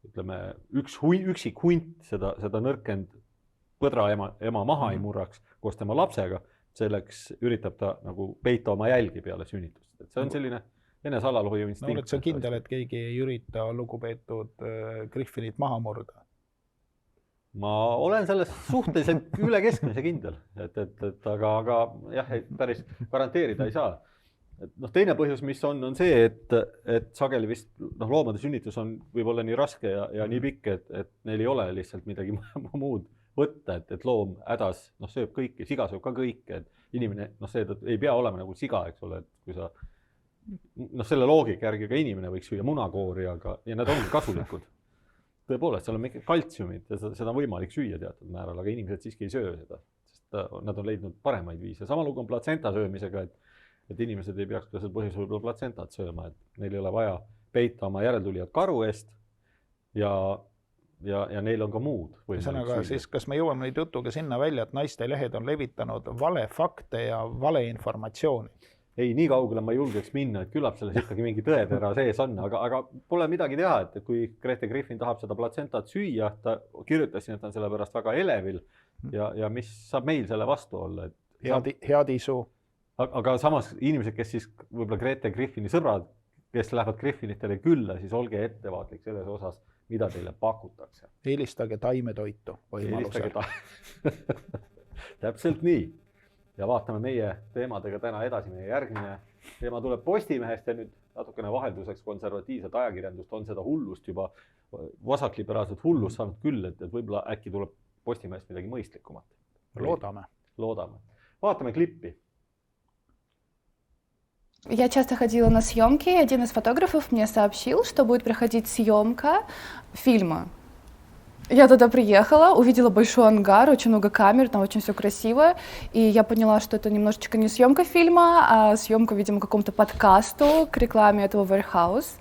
ütleme, üksik hunt seda nõrkend põdra ema maha ei murraks koos tema lapsega, selleks üritab ta nagu peita oma jälgi peale sünnitust, et see on selline enesealalhoiu instinkt. Oled sa kindel, et keegi ei ürita lugupeetud griffinit maha murda? Ma olen selles suhteliselt üle keskmise kindel, aga jah, päris garanteerida ei saa. Teine põhjus, mis on see, et sageli vist loomade sünnitus on võib-olla nii raske ja nii pikk, et neil ei ole lihtsalt midagi muud võtta, et loom hädas sööb kõike, siga sööb ka kõike, et inimene see ei pea olema nagu siga, eks ole, et kui sa selle loogika järgi ka inimene võiks süüa munakoori, ja nad ongi kasulikud. Tõepoolest, seal on mingid kaltsiumid ja seda on võimalik süüa teatud määral, aga inimesed siiski ei söö seda, sest nad on leidnud paremaid viise. Sama lugu on platsenta söömisega, et inimesed ei peaks ka sel põhjusel võib-olla platsentat sööma, et neil ei ole vaja peita oma järeltulijad karu eest ja neil on ka muud. Sõnaga, siis kas me jõuame nüüd jutuga sinna välja, et naiste lehed on levitanud vale fakte ja vale informatsiooni? Ei, nii kaugele ma julgeks minna, et küllap selles ikkagi mingi tõetera sees on, aga pole midagi teha, et kui Grete Griffin tahab seda platsentat süüa, ta kirjutasin, et ta on selle pärast väga elevil ja mis saab meil selle vastu olla? Head isu. Aga samas inimesed, kes siis võib-olla Grete Griffini sõbrad, kes lähevad Griffinitele külla, siis olge ettevaatlik selles osas, mida teile pakutakse. Eelistage taimetoitu võimalusel. Täpselt nii. Ja vaatame meie teemadega täna edasi. Meie järgmine teema tuleb Postimehest ja nüüd natukene vahelduseks konservatiivset ajakirjandust on seda hullust juba, vasakliberaalset hullust saanud küll, et võib-olla äkki tuleb Postimehest midagi mõistlikumat. Loodame. Vaatame klippi. Я часто ходила на съемки, и один из фотографов мне сообщил, что будет проходить съемка фильма. Я туда приехала, увидела большой ангар, очень много камер, там очень все красиво, и я поняла, что это немножечко не съемка фильма, а съемка, видимо, какому-то подкасту к рекламе этого Warehouse.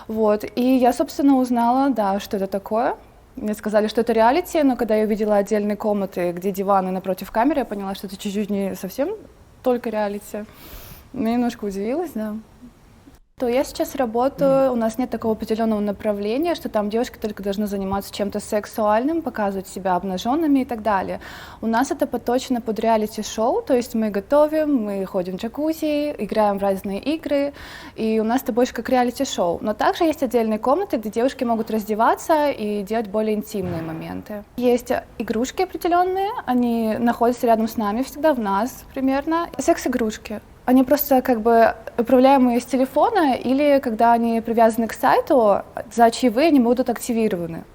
Вот. И я, собственно, узнала, да, что это такое. Мне сказали, что это реалити, но когда я увидела отдельные комнаты, где диваны напротив камеры, я поняла, что это чуть-чуть не совсем только реалити. Я немножко удивилась, да. То я сейчас работаю, у нас нет такого определенного направления, что там девушки только должны заниматься чем-то сексуальным, показывать себя обнаженными и так далее. У нас это подточено под реалити-шоу, то есть мы готовим, мы ходим в джакузи, играем в разные игры, и у нас это больше как реалити-шоу. Но также есть отдельные комнаты, где девушки могут раздеваться и делать более интимные моменты. Есть игрушки определенные, они находятся рядом с нами, всегда в нас примерно. Секс-игрушки. Они просто как бы управляемые с телефона или когда они привязаны к сайту, за чаевые они будут активированы.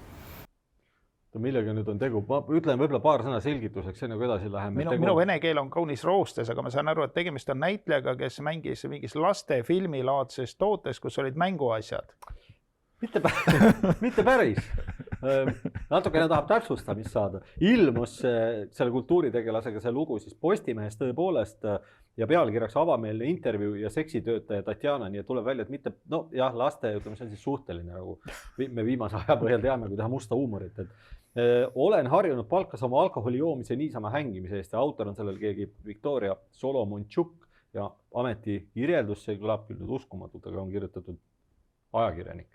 Millega nüüd on tegu? Ma ütlen võib-olla paar sõna selgituseks, enne kui edasi läheme. Minu vene keel on kaunis roostes, aga ma saan aru, et tegemist on näitlejaga, kes mängis mingis laste filmilaadses tootes, kus olid mänguasjad. Mitte päris. Natukene tahab täpsustamist saada. Ilmus selle kultuuritegelasega see lugu siis Postimehes tõepoolest ja pealkirjaks avameelne intervjuu ja seksitöötaja Tatjana, nii et tuleb välja, et mitte, laste, ütleme, see on siis suhteline, nagu me viimase aja põhjal teame, kui teha musta huumorit, et olen harjunud palkas oma alkoholi joomise niisama hängimise eest ja autor on sellel keegi Viktoria Solomonchuk ja ameti kirjeldus, see kõlab küll nüüd uskumatult, aga on kirjutatud ajakirjanik.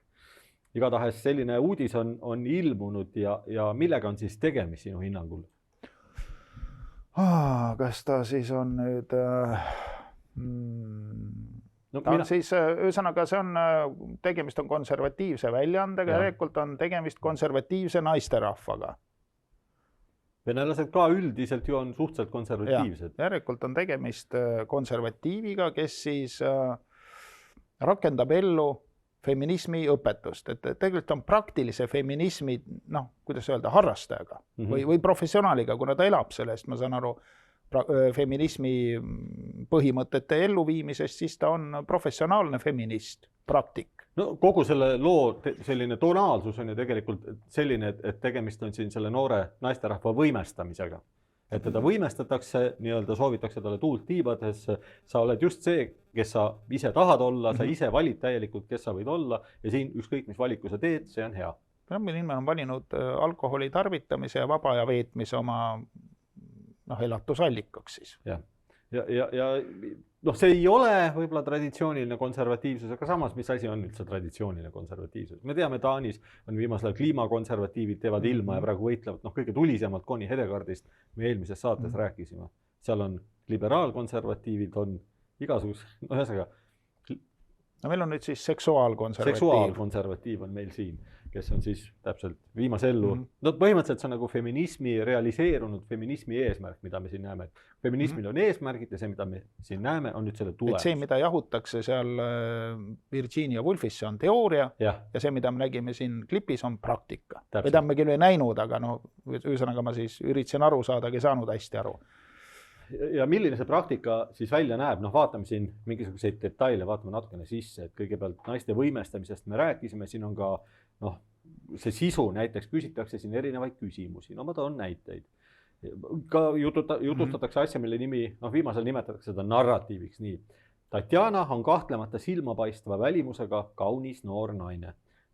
Igatahes selline uudis on ilmunud ja millega on siis tegemist sinu hinnangul? Kas ta siis on nüüd... siis ühesõnaga, see on tegemist on konservatiivse väljaandega, järelikult on tegemist konservatiivse naisterahvaga. venelased ka üldiselt ju on suhteliselt konservatiivsed. Järelikult on tegemist konservatiiviga, kes siis rakendab ellu feminismi õpetust, et tegelikult on praktilise feminismi, kuidas öelda, harrastajaga või professionaaliga, kuna ta elab sellest, ma saan aru, feminismi põhimõtete elluviimisest, siis ta on professionaalne feminist, praktik. No kogu selle loo selline tonaalsus on ju tegelikult selline, et tegemist on siin selle noore naisterahva võimestamisega. Et teda võimestatakse, nii-öelda soovitakse talle tuult tiibades, sa oled just see, kes sa ise tahad olla, sa ise valid täielikult, kes sa võid olla ja siin ükskõik, mis valiku sa teed, see on hea. Inimene on valinud alkoholi tarvitamise ja vaba aja veetmise oma elatusallikaks siis. Ja see ei ole võib-olla traditsiooniline konservatiivsus, aga samas, mis asi on üldse traditsiooniline konservatiivsus? Me teame, Taanis on viimasel konservatiivid teevad ilma ja praegu võitlevad kõige tulisemalt Connie Hedegaardist, me eelmises saates rääkisime. Seal on liberaalkonservatiivid, on igasugused, ühesõnaga. Meil on nüüd siis seksuaalkonservatiiv. Seksuaalkonservatiiv on meil siin, kes on siis täpselt viimase ellu. Põhimõtteliselt see on nagu feminismi realiseerunud feminismi eesmärk, mida me siin näeme. Feminismil on eesmärgid ja see, mida me siin näeme, on nüüd selle tulemus. Et see, mida jahutakse seal Virginia Woolfis, see on teooria ja see, mida me nägime siin klipis, on praktika. Mida me küll ei näinud, aga ühesõnaga ma siis üritasin aru saada, ei saanud hästi aru. Ja milline see praktika siis välja näeb? Vaatame siin mingisuguseid detaile, vaatame natukene sisse, et kõigepealt naiste võimestamisest me rääkisime, siin on ka see sisu, näiteks küsitakse siin erinevaid küsimusi, ma toon näiteid. Ka jutustatakse asja, mille nimi, viimasel nimetatakse seda narratiiviks nii. Tatjana on kahtlemata silmapaistva välimusega kaunis noor naine.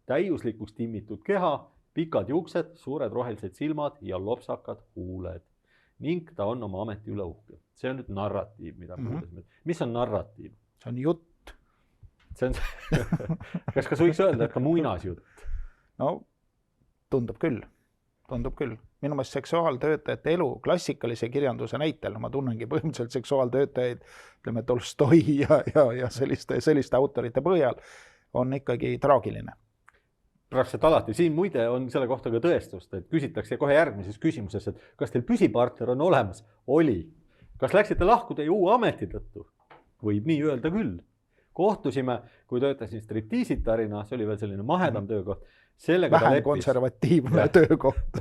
Täiuslikuks timmitud keha, pikad juuksed, suured rohelised silmad ja lopsakad huuled. Ning ta on oma ameti üle uhke. See on nüüd narratiiv, mida me kuulesime. Mis on narratiiv? See on jutt. Kas võiks öelda, et ka muinasjutt? Tundub küll. Minu meelest seksuaaltöötajate elu klassikalise kirjanduse näitel, ma tunnengi põhimõtteliselt seksuaaltöötajaid, ütleme Tolstoi ja selliste autorite põhjal, on ikkagi traagiline. Praktiliselt alati. Siin muide on selle kohta ka tõestust, et küsitakse kohe järgmises küsimuses, et kas teil püsipartner on olemas? Oli. Kas läksite lahku teie uue ameti tõttu? Võib nii öelda küll. Kohtusime, kui töötasin striptiisitarina, see oli veel selline mahedam töökoht. Vähem konservatiivne töökoht.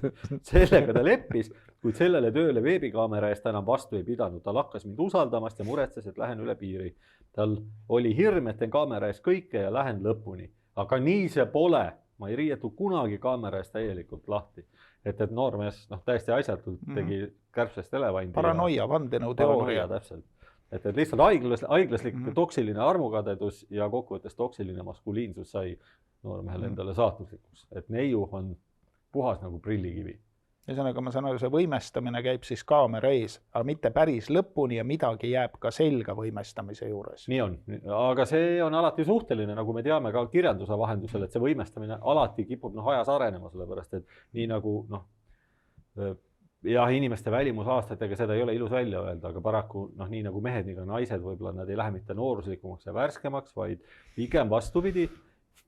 Sellega ta leppis, kuid sellele tööle veebikaamera eest enam vastu ei pidanud. Ta lakkas mind usaldamast ja muretses, et lähen üle piiri. Tal oli hirm, et teen kaamera ees kõike ja lähen lõpuni. Aga nii see pole. Ma ei riietu kunagi kaamera eest täielikult lahti. Et noormees täiesti asjatult tegi kärbsest elevandi. Paranoia, vandenõu teooria. Täpselt. Et lihtsalt aiglaslik toksiline armukadedus ja kokkuvõttes toksiline maskuliinsus sai noormehele endale saatuslikuks. Et neiu on puhas nagu prillikivi. Ühesõnaga, ma saan aru, see võimestamine käib siis kaamera ees, aga mitte päris lõpuni ja midagi jääb ka selga võimestamise juures. Nii on, aga see on alati suhteline, nagu me teame ka kirjanduse vahendusel, et see võimestamine alati kipub ajas arenema, sellepärast et nii nagu inimeste välimusaastatega seda ei ole ilus välja öelda, aga paraku nii nagu mehed, nii ka naised, võib-olla nad ei lähe mitte nooruslikumaks ja värskemaks, vaid pigem vastupidi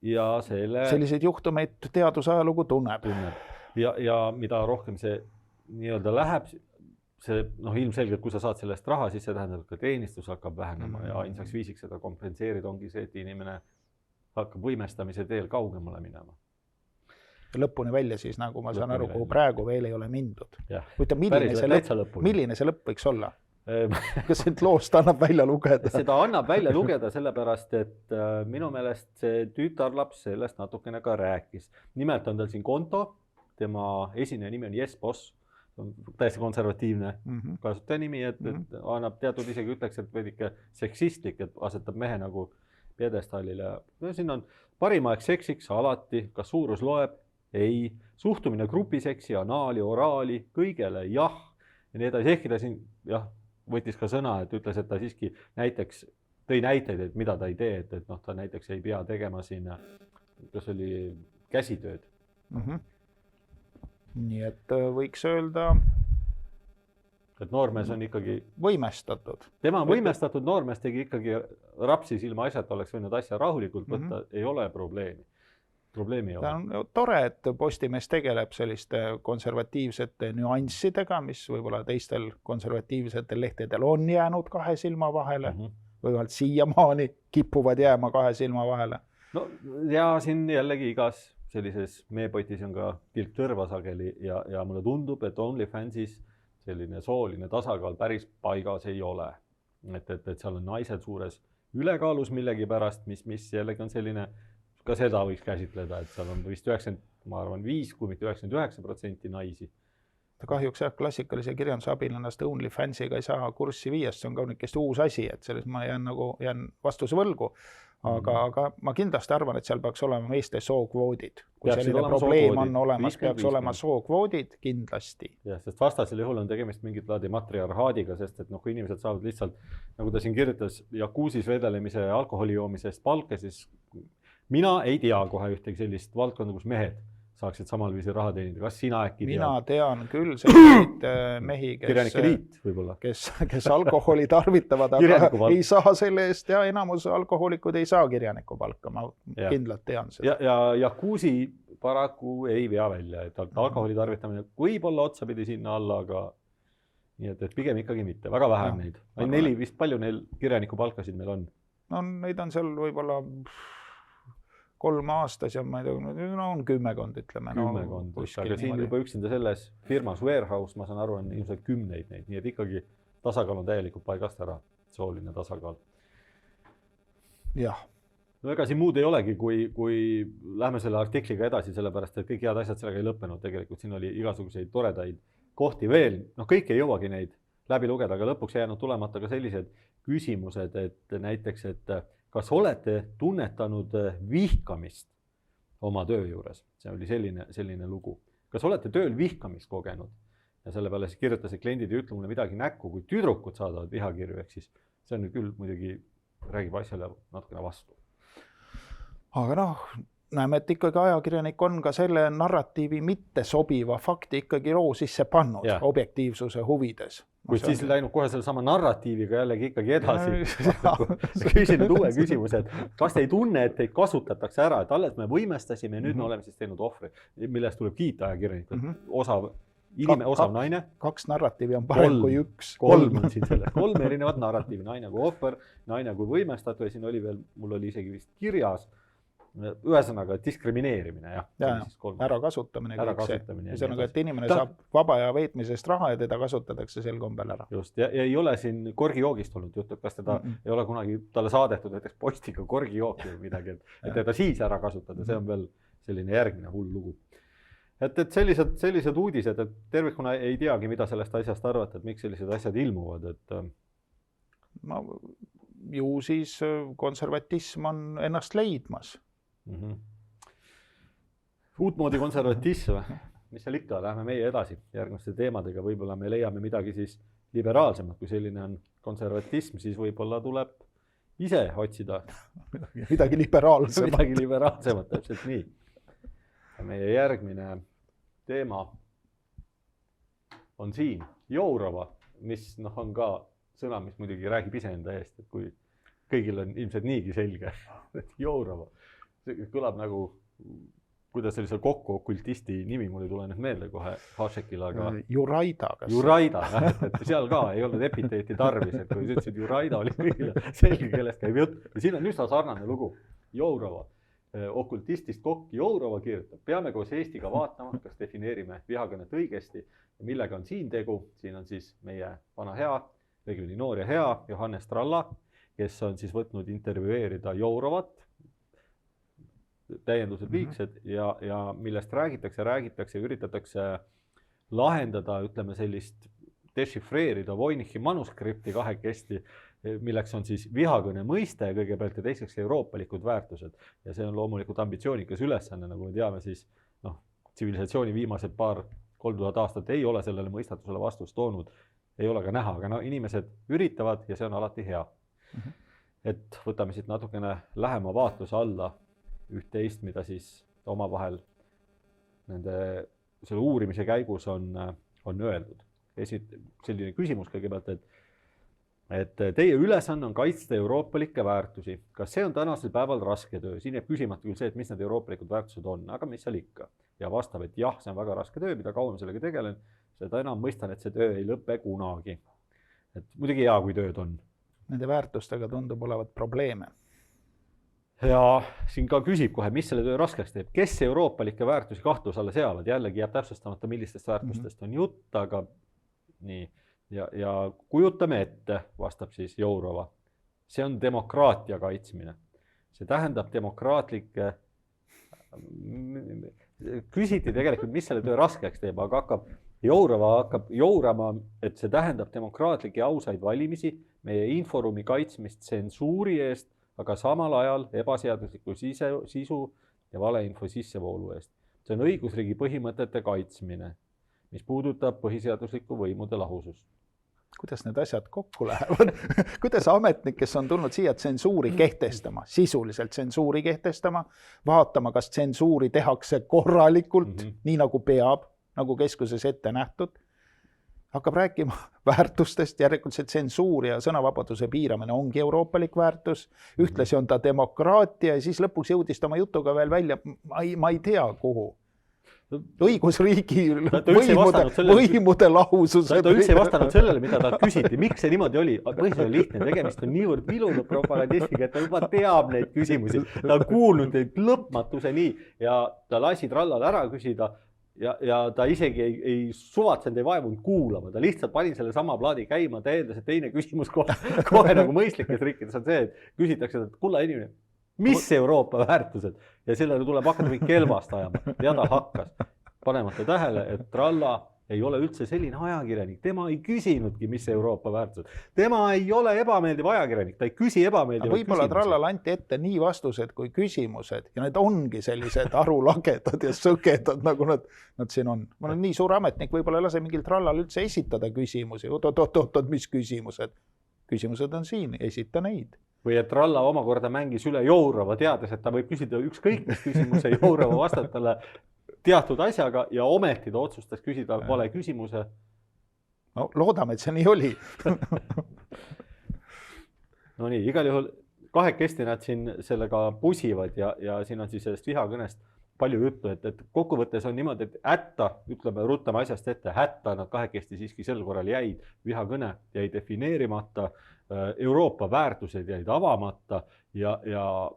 ja selliseid juhtumeid teadusajalugu tunneb. Ja mida rohkem see nii-öelda läheb, see ilmselgelt, kui sa saad sellest raha, siis see tähendab, et teenistus hakkab vähenema ja ainsaks viisiks seda kompenseerida ongi see, et inimene hakkab võimestamise teel kaugemale minema. Lõpuni välja siis, nagu ma saan aru, kuhu praegu veel ei ole mindud. Milline see lõpp võiks olla? Kas see loost annab välja lugeda? Seda annab välja lugeda sellepärast, et minu meelest see tütarlaps sellest natukene ka rääkis. Nimelt on tal siin konto. Tema esineja nimi on Yes Boss, täiesti konservatiivne kasutaja nimi, et annab teatud isegi ütleks, et veidike seksistlik, et asetab mehe nagu pjedestaalile. Siin on parimaeks seksiks alati, kas suurus loeb? Ei. Suhtumine grupiseksi, anaali, oraali, kõigele jah. Ja nii edasi, ehkki ta siin võttis ka sõna, et ütles, et ta siiski näiteks tõi näiteid, et mida ta ei tee, et ta näiteks ei pea tegema siin, kas oli käsitööd. Nii et võiks öelda, et noormees on ikkagi võimestatud. Tema võimestatud, noormees tegi ikkagi rapsis ilma asjata, oleks võinud asja rahulikult võtta, ei ole probleemi. probleemi ei ta ole. on tore, et Postimees tegeleb selliste konservatiivsete nüanssidega, mis võib-olla teistel konservatiivsetel lehtedel on jäänud kahe silma vahele, või siiamaani kipuvad jääma kahe silma vahele. No ja siin jällegi igas sellises meepotis on ka tilk tõrva sageli ja mulle tundub, et OnlyFansis selline sooline tasakaal päris paigas ei ole. Et seal on naised suures ülekaalus millegi pärast, mis jällegi on selline, ka seda võiks käsitleda, et seal on vist 95, kui mitte 99% naisi. Kahjuks jah, klassikalise kirjanduse abilinnast OnlyFansiga ei saa kurssi viiest, see on kaunikesti uus asi, et selles ma jään vastuse võlgu. Aga ma kindlasti arvan, et seal peaks olema meeste sookvoodid. Kui selline probleem on olemas, peaks olema sookvoodid kindlasti. Jah, sest vastasel juhul on tegemist mingit laadi matriarhaadiga, sest et kui inimesed saavad lihtsalt, nagu ta siin kirjutas, jakuusis vedelemise ja alkoholi joomisest palka, siis mina ei tea kohe ühtegi sellist valdkonda, kus mehed saaksid samal viisil raha teenida. Kas sina äkki tead? Mina tean küll selliseid mehi, kes alkoholi tarvitavad, aga ei saa selle eest ja enamus alkohoolikud ei saa kirjaniku palka. Ma kindlalt tean seda. Ja jakuusi paraku ei vea välja, et alkoholi tarvitamine võib olla otsapidi sinna alla, aga nii et pigem ikkagi mitte. Väga vähe on neid. 4 vist palju neil kirjaniku palkasid meil on? No neid on seal võib-olla 3 aastas ja ma ei tea, on 10, ütleme. 10, aga siin juba üksinda selles firmas Warehouse, ma saan aru, on ilmselt 10 neid, nii et ikkagi tasakaal on täielikult paigast ära, sooline tasakaal. Jah. No ega siin muud ei olegi, kui lähme selle artikliga edasi, sellepärast et kõik head asjad sellega ei lõppenud. Tegelikult siin oli igasuguseid toredaid kohti veel, kõik ei jõuagi neid läbi lugeda, aga lõpuks jäänud tulemata ka sellised küsimused, et näiteks, et kas olete tunnetanud vihkamist oma töö juures? See oli selline lugu. Kas olete tööl vihkamist kogenud? Ja selle peale siis kirjutasid kliendid ja ütle mulle midagi näkku, kui tüdrukud saadavad vihakirju, ehk siis see on küll muidugi räägib asjale natukene vastu. Aga näeme, et ikkagi ajakirjanik on ka selle narratiivi mitte sobiva fakti ikkagi loo sisse pannud objektiivsuse huvides. Kuid siis läinud kohe selle sama narratiiviga jällegi ikkagi edasi. Küsin nüüd uue küsimuse, et kas te ei tunne, et teid kasutatakse ära, et alles me võimestasime ja nüüd me oleme siis teinud ohvri, millest tuleb kiita ajakirjanikud. Osav naine. 2 narratiivi on parem kui 1. 3 on siin selles. 3 erinevat narratiivi. Naine kui ohver, naine kui võimestatu ja siin oli veel, mul oli isegi vist kirjas, ühesõnaga diskrimineerimine, ärakasutamine. Ühesõnaga, et inimene saab vaba aja veetmisest raha ja teda kasutatakse sel kombel ära. Just, ja ei ole siin korgijoogist olnud juttu, et kas teda ei ole kunagi talle saadetud näiteks postiga korgijooki või midagi, et teda siis ära kasutada, see on veel selline järgmine hull lugu. Et sellised uudised, et tervikuna ei teagi, mida sellest asjast arvata, et miks sellised asjad ilmuvad, et ju siis konservatism on ennast leidmas. Uutmoodi konservatism, mis seal ikka, lähme meie edasi järgmiste teemadega, võib-olla me leiame midagi siis liberaalsemat, kui selline on konservatism, siis võib-olla tuleb ise otsida midagi liberaalsemat, täpselt nii. Ja meie järgmine teema on siin Jourova, mis on ka sõna, mis muidugi räägib iseenda eest, et kui kõigil on ilmselt niigi selge, et Jourova. See kõlab nagu, kuidas sellisel kokku okultisti nimi, mul ei tule nüüd meelde kohe Hašekil, aga Juraida, et seal ka ei olnud epiteeti tarvis, et kui ütlesid Juraida, oli kõigile selge, kellest käib jutt. Ja siin on üsna sarnane lugu. Jourova, okultistist kokk Jourova kirjutab, peame koos Eestiga vaatama, kas defineerime vihakõnet õigesti ja millega on siin tegu. Siin on siis meie vana hea, õigemini noor ja hea Johannes Tralla, kes on siis võtnud intervjueerida Jourovat, täiendused liigsed ja millest räägitakse, üritatakse lahendada, ütleme sellist dešifreerida Voynichi manuskripti kahekesti, milleks on siis vihakõne mõiste kõigepealt ja teiseks euroopalikud väärtused. Ja see on loomulikult ambitsioonikas ülesanne, nagu me teame, siis tsivilisatsiooni viimased 3000 aastat ei ole sellele mõistatusele vastust toonud, ei ole ka näha, aga inimesed üritavad ja see on alati hea. Et võtame siit natukene lähema vaatluse alla üht-teist, mida siis omavahel selle uurimise käigus on öeldud. Selline küsimus kõigepealt, et et teie ülesanne on kaitsta euroopalikke väärtusi. Kas see on tänasel päeval raske töö? Siin jääb küsimata küll see, et mis need euroopalikud väärtused on, aga mis seal ikka. Ja vastab, et jah, see on väga raske töö, mida kauem sellega tegelen, seda enam mõistan, et see töö ei lõpe kunagi. Et muidugi hea, kui tööd on. Nende väärtustega tundub olevat probleeme. Ja siin ka küsib kohe, mis selle töö raskeks teeb. Kes euroopalikke väärtusi kahtluse alla seavad? Jällegi jääb täpsustamata, millistest väärtustest on jutt, aga nii. Ja kujutame ette, vastab siis Jourova. See on demokraatia kaitsmine. See tähendab demokraatlike... Küsiti tegelikult, mis selle töö raskeks teeb, aga Jourova hakkab jourama, et see tähendab demokraatlike ausaid valimisi, meie inforuumi kaitsmist tsensuuri eest, aga samal ajal ebaseadusliku sisu ja valeinfo sissevoolu eest. See on õigusriigi põhimõtete kaitsmine, mis puudutab põhiseaduslikku võimude lahusust. Kuidas need asjad kokku lähevad? Kuidas ametnik, kes on tulnud siia tsensuuri kehtestama, sisuliselt tsensuuri kehtestama, vaatama, kas tsensuuri tehakse korralikult, nii nagu peab, nagu keskuses ette nähtud, hakkab rääkima väärtustest, järelikult see tsensuur ja sõnavabaduse piiramine ongi euroopalik väärtus, ühtlasi on ta demokraatia ja siis lõpuks jõudis ta oma jutuga veel välja, ma ei tea kuhu. Õigusriigi võimude lahususe. Ta üldse ei vastanud sellele, mida ta küsiti. Miks see niimoodi oli? Põhjus oli lihtne, tegemist on niivõrd vilunud propagandistiga, et ta juba teab neid küsimusi. Ta on kuulnud neid lõpmatuse nii ja ta lasi trallal ära küsida ja ta isegi ei suvatsenud, ei vaevunud kuulama. Ta lihtsalt pani selle sama plaadi käima, ta eeldas, et teine küsimus kohe nagu mõistlikes riikides on see, et küsitakse, et kulla inimene, mis Euroopa väärtused? Ja sellele tuleb hakata mingi kelvast ajama. Ja ta hakkas panemata tähele, et Tralla ei ole üldse selline ajakirjanik. Tema ei küsinudki, mis Euroopa väärtused. Tema ei ole ebameeldiv ajakirjanik. Ta ei küsi ebameeldivad küsimusi. Võib-olla Trallal anti ette nii vastused kui küsimused ja need ongi sellised arulagedad ja sõgedad, nagu nad siin on. Ma olen nii suur ametnik, võib-olla lase mingil Trallal üldse esitada küsimusi. Oot, mis küsimused? Küsimused on siin, esita neid. Või et Tralla omakorda mängis üle Jourova, teades, et ta võib küsida ükskõik mis küsimuse Jourova vastatale teatud asjaga ja ometi ta otsustas küsida vale küsimuse. No, loodame, et see nii oli. No nii, igal juhul kahekesti nad siin sellega pusivad ja siin on siis sellest vihakõnest palju juttu, et kokkuvõttes on niimoodi, et hätta, ütleme, ruttame asjast ette, hätta nad kahekesti siiski sel korral jäid, vihakõne jäi defineerimata, Euroopa väärtused jäid avamata ja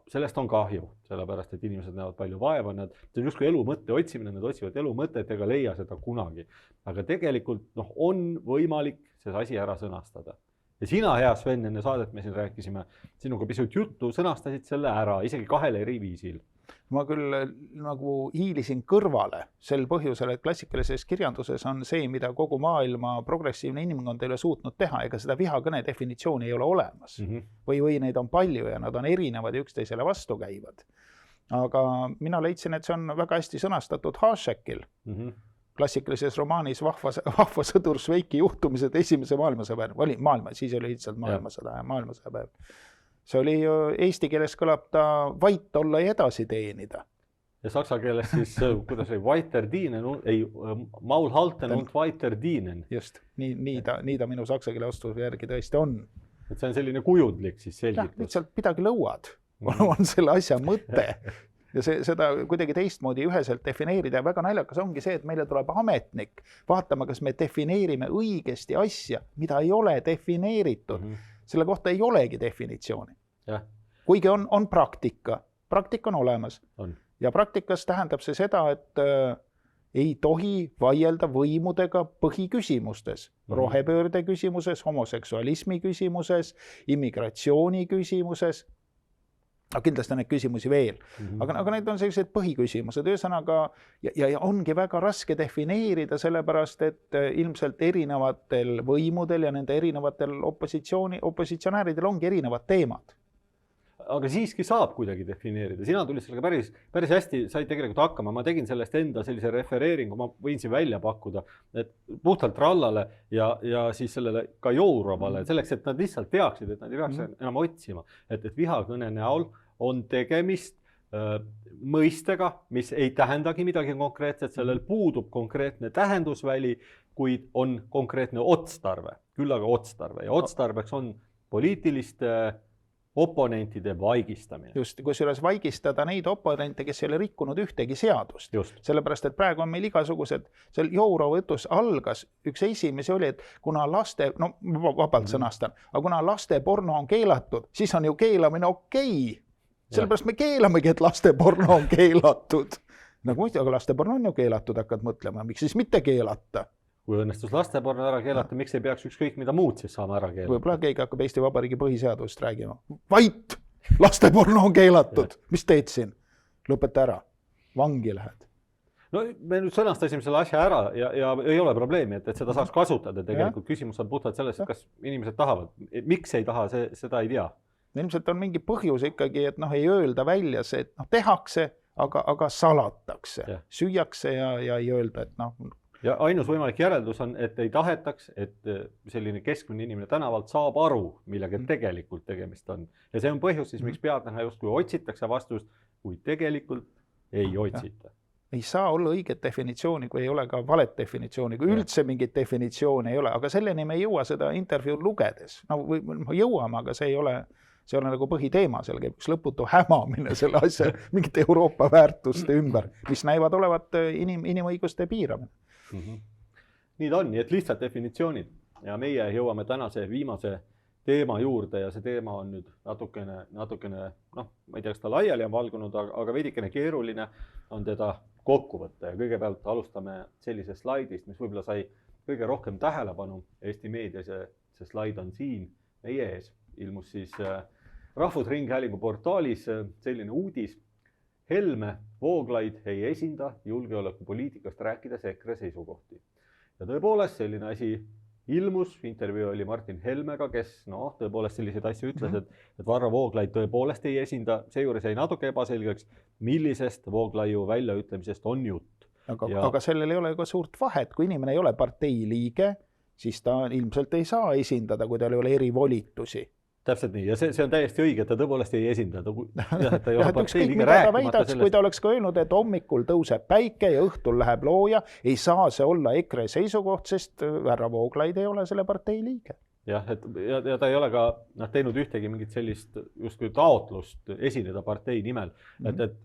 sellest on kahju, sellepärast, et inimesed näevad palju vaeva, see on justkui elu mõtte otsimine, nad otsivad elu mõtet ega leia seda kunagi. Aga tegelikult on võimalik see asi ära sõnastada. Ja sina, hea Sven, enne saadet me siin rääkisime, sinuga pisut juttu, sõnastasid selle ära, isegi 2 eri viisil. Ma küll nagu hiilisin kõrvale sel põhjusel, et klassikalises kirjanduses on see, mida kogu maailma progressiivne inimkond ei ole suutnud teha, ega seda vihakõne definitsiooni ei ole olemas. Või neid on palju ja nad on erinevad ja üksteisele vastu käivad. Aga mina leidsin, et see on väga hästi sõnastatud Hašekil. Klassikalises romaanis vahva sõdur Šveiki juhtumised esimese maailmasõja päev. Siis oli lihtsalt maailmasõja päev. See oli eesti keeles kõlab ta vait olla ja edasi teenida. Ja saksa keeles siis, kuidas oli, weiter dienen, ei, Maul halten und weiter dienen. Just, nii ta minu saksa keele vastuse järgi tõesti on. Et see on selline kujundlik siis selgitus. Ja, lihtsalt pidagi lõuad, on selle asja mõte. Ja seda kuidagi teistmoodi üheselt defineerida ja väga naljakas ongi see, et meile tuleb ametnik vaatama, kas me defineerime õigesti asja, mida ei ole defineeritud. Selle kohta ei olegi definitsiooni. Ja. Kuigi on praktika. Praktika on olemas. Ja praktikas tähendab see seda, et ei tohi vaielda võimudega põhiküsimustes. Rohepöörde küsimuses, homoseksualismi küsimuses, immigratsiooni küsimuses. Kindlasti on neid küsimusi veel. Aga need on sellised põhiküsimused. Ühesõnaga, ja ongi väga raske defineerida sellepärast, et ilmselt erinevatel võimudel ja nende erinevatel opositsionääridel ongi erinevad teemad. Aga siiski saab kuidagi defineerida. Sina tulid sellega päris hästi, said tegelikult hakkama. Ma tegin sellest enda sellise refereeringu, ma võin siin välja pakkuda, et puhtalt Trallale ja siis sellele ka Jourovale, selleks, et nad lihtsalt teaksid, et nad ei peaks enam otsima, et vihakõne näol on tegemist mõistega, mis ei tähendagi midagi konkreetset, sellel puudub konkreetne tähendusväli, kuid on konkreetne otstarve. küll aga otstarve ja otstarbeks on poliitiliste oponentide vaigistamine. Just, kusjuures vaigistada neid oponente, kes ei ole rikkunud ühtegi seadust. Sellepärast, et praegu on meil igasugused, seal Jourov jutus algas, üks esimesi oli, et kuna laste, no vabalt sõnastan, aga kuna laste porno on keelatud, siis on ju keelamine okei. Sellepärast me keelamegi, et laste porno on keelatud. Nagu muidu, aga laste porno on ju keelatud, hakkad mõtlema, miks siis mitte keelata? Kui õnnestus lasteporno ära keelata, miks ei peaks ükskõik mida muud siis saama ära keelata? Võib-olla keegi hakkab Eesti Vabariigi põhiseadust räägima. Vait! Lasteporno on keelatud! Mis teed siin? Lõpeta ära. Vangi lähed. No me nüüd sõnastasime selle asja ära ja ei ole probleemi, et seda saaks kasutada. Tegelikult küsimus on puhtalt selles, kas inimesed tahavad. Miks ei taha, seda ei tea. Ilmselt on mingi põhjus ikkagi, et ei öelda välja see, et tehakse, aga salatakse. Süüakse ja ei öelda, et Ja ainus võimalik järeldus on, et ei tahetaks, et selline keskmine inimene tänavalt saab aru, millega tegelikult tegemist on. Ja see on põhjus siis, miks pealtnäha just kui otsitakse vastust, kui tegelikult ei otsita. Ei saa olla õiget definitsiooni, kui ei ole ka valet definitsiooni, kui üldse mingit definitsiooni ei ole, aga selleni me ei jõua seda intervjuud lugedes. Jõuame, aga see ei ole nagu põhiteema, seal käib üks lõputu hämamine selle asja mingite Euroopa väärtuste ümber, mis näivad olevat inimõiguste piiramine. Nii ta on, nii et lihtsalt definitsioonid ja meie jõuame tänase viimase teema juurde ja see teema on nüüd natukene, ma ei tea, kas ta laiali on valgunud, aga veidikene keeruline on teda kokku võtta ja kõigepealt alustame sellisest slaidist, mis võib-olla sai kõige rohkem tähelepanu Eesti meedias ja see slaid on siin meie ees. Ilmus siis Rahvusringhäälingu portaalis selline uudis. Helme Vooglaid ei esinda julgeolekupoliitikast rääkides EKRE seisukohti. Ja tõepoolest selline asi ilmus, intervjuu oli Martin Helmega, kes tõepoolest selliseid asju ütles, et Varro Vooglaid tõepoolest ei esinda, seejuures jäi natuke ebaselgeks, millisest Vooglaiu väljaütlemisest on jutt. Aga sellel ei ole ka suurt vahet, kui inimene ei ole partei liige, siis ta ilmselt ei saa esindada, kui tal ei ole erivolitusi. Täpselt nii, ja see on täiesti õige, et ta tõepoolest ei esinda. Ükskõik mida ta väidaks, kui ta oleks ka öelnud, et hommikul tõuseb päike ja õhtul läheb looja, ei saa see olla EKRE seisukoht, sest härra Vooglaid ei ole selle partei liige. Jah, ja ta ei ole ka teinud ühtegi mingit sellist justkui taotlust esineda partei nimel. Et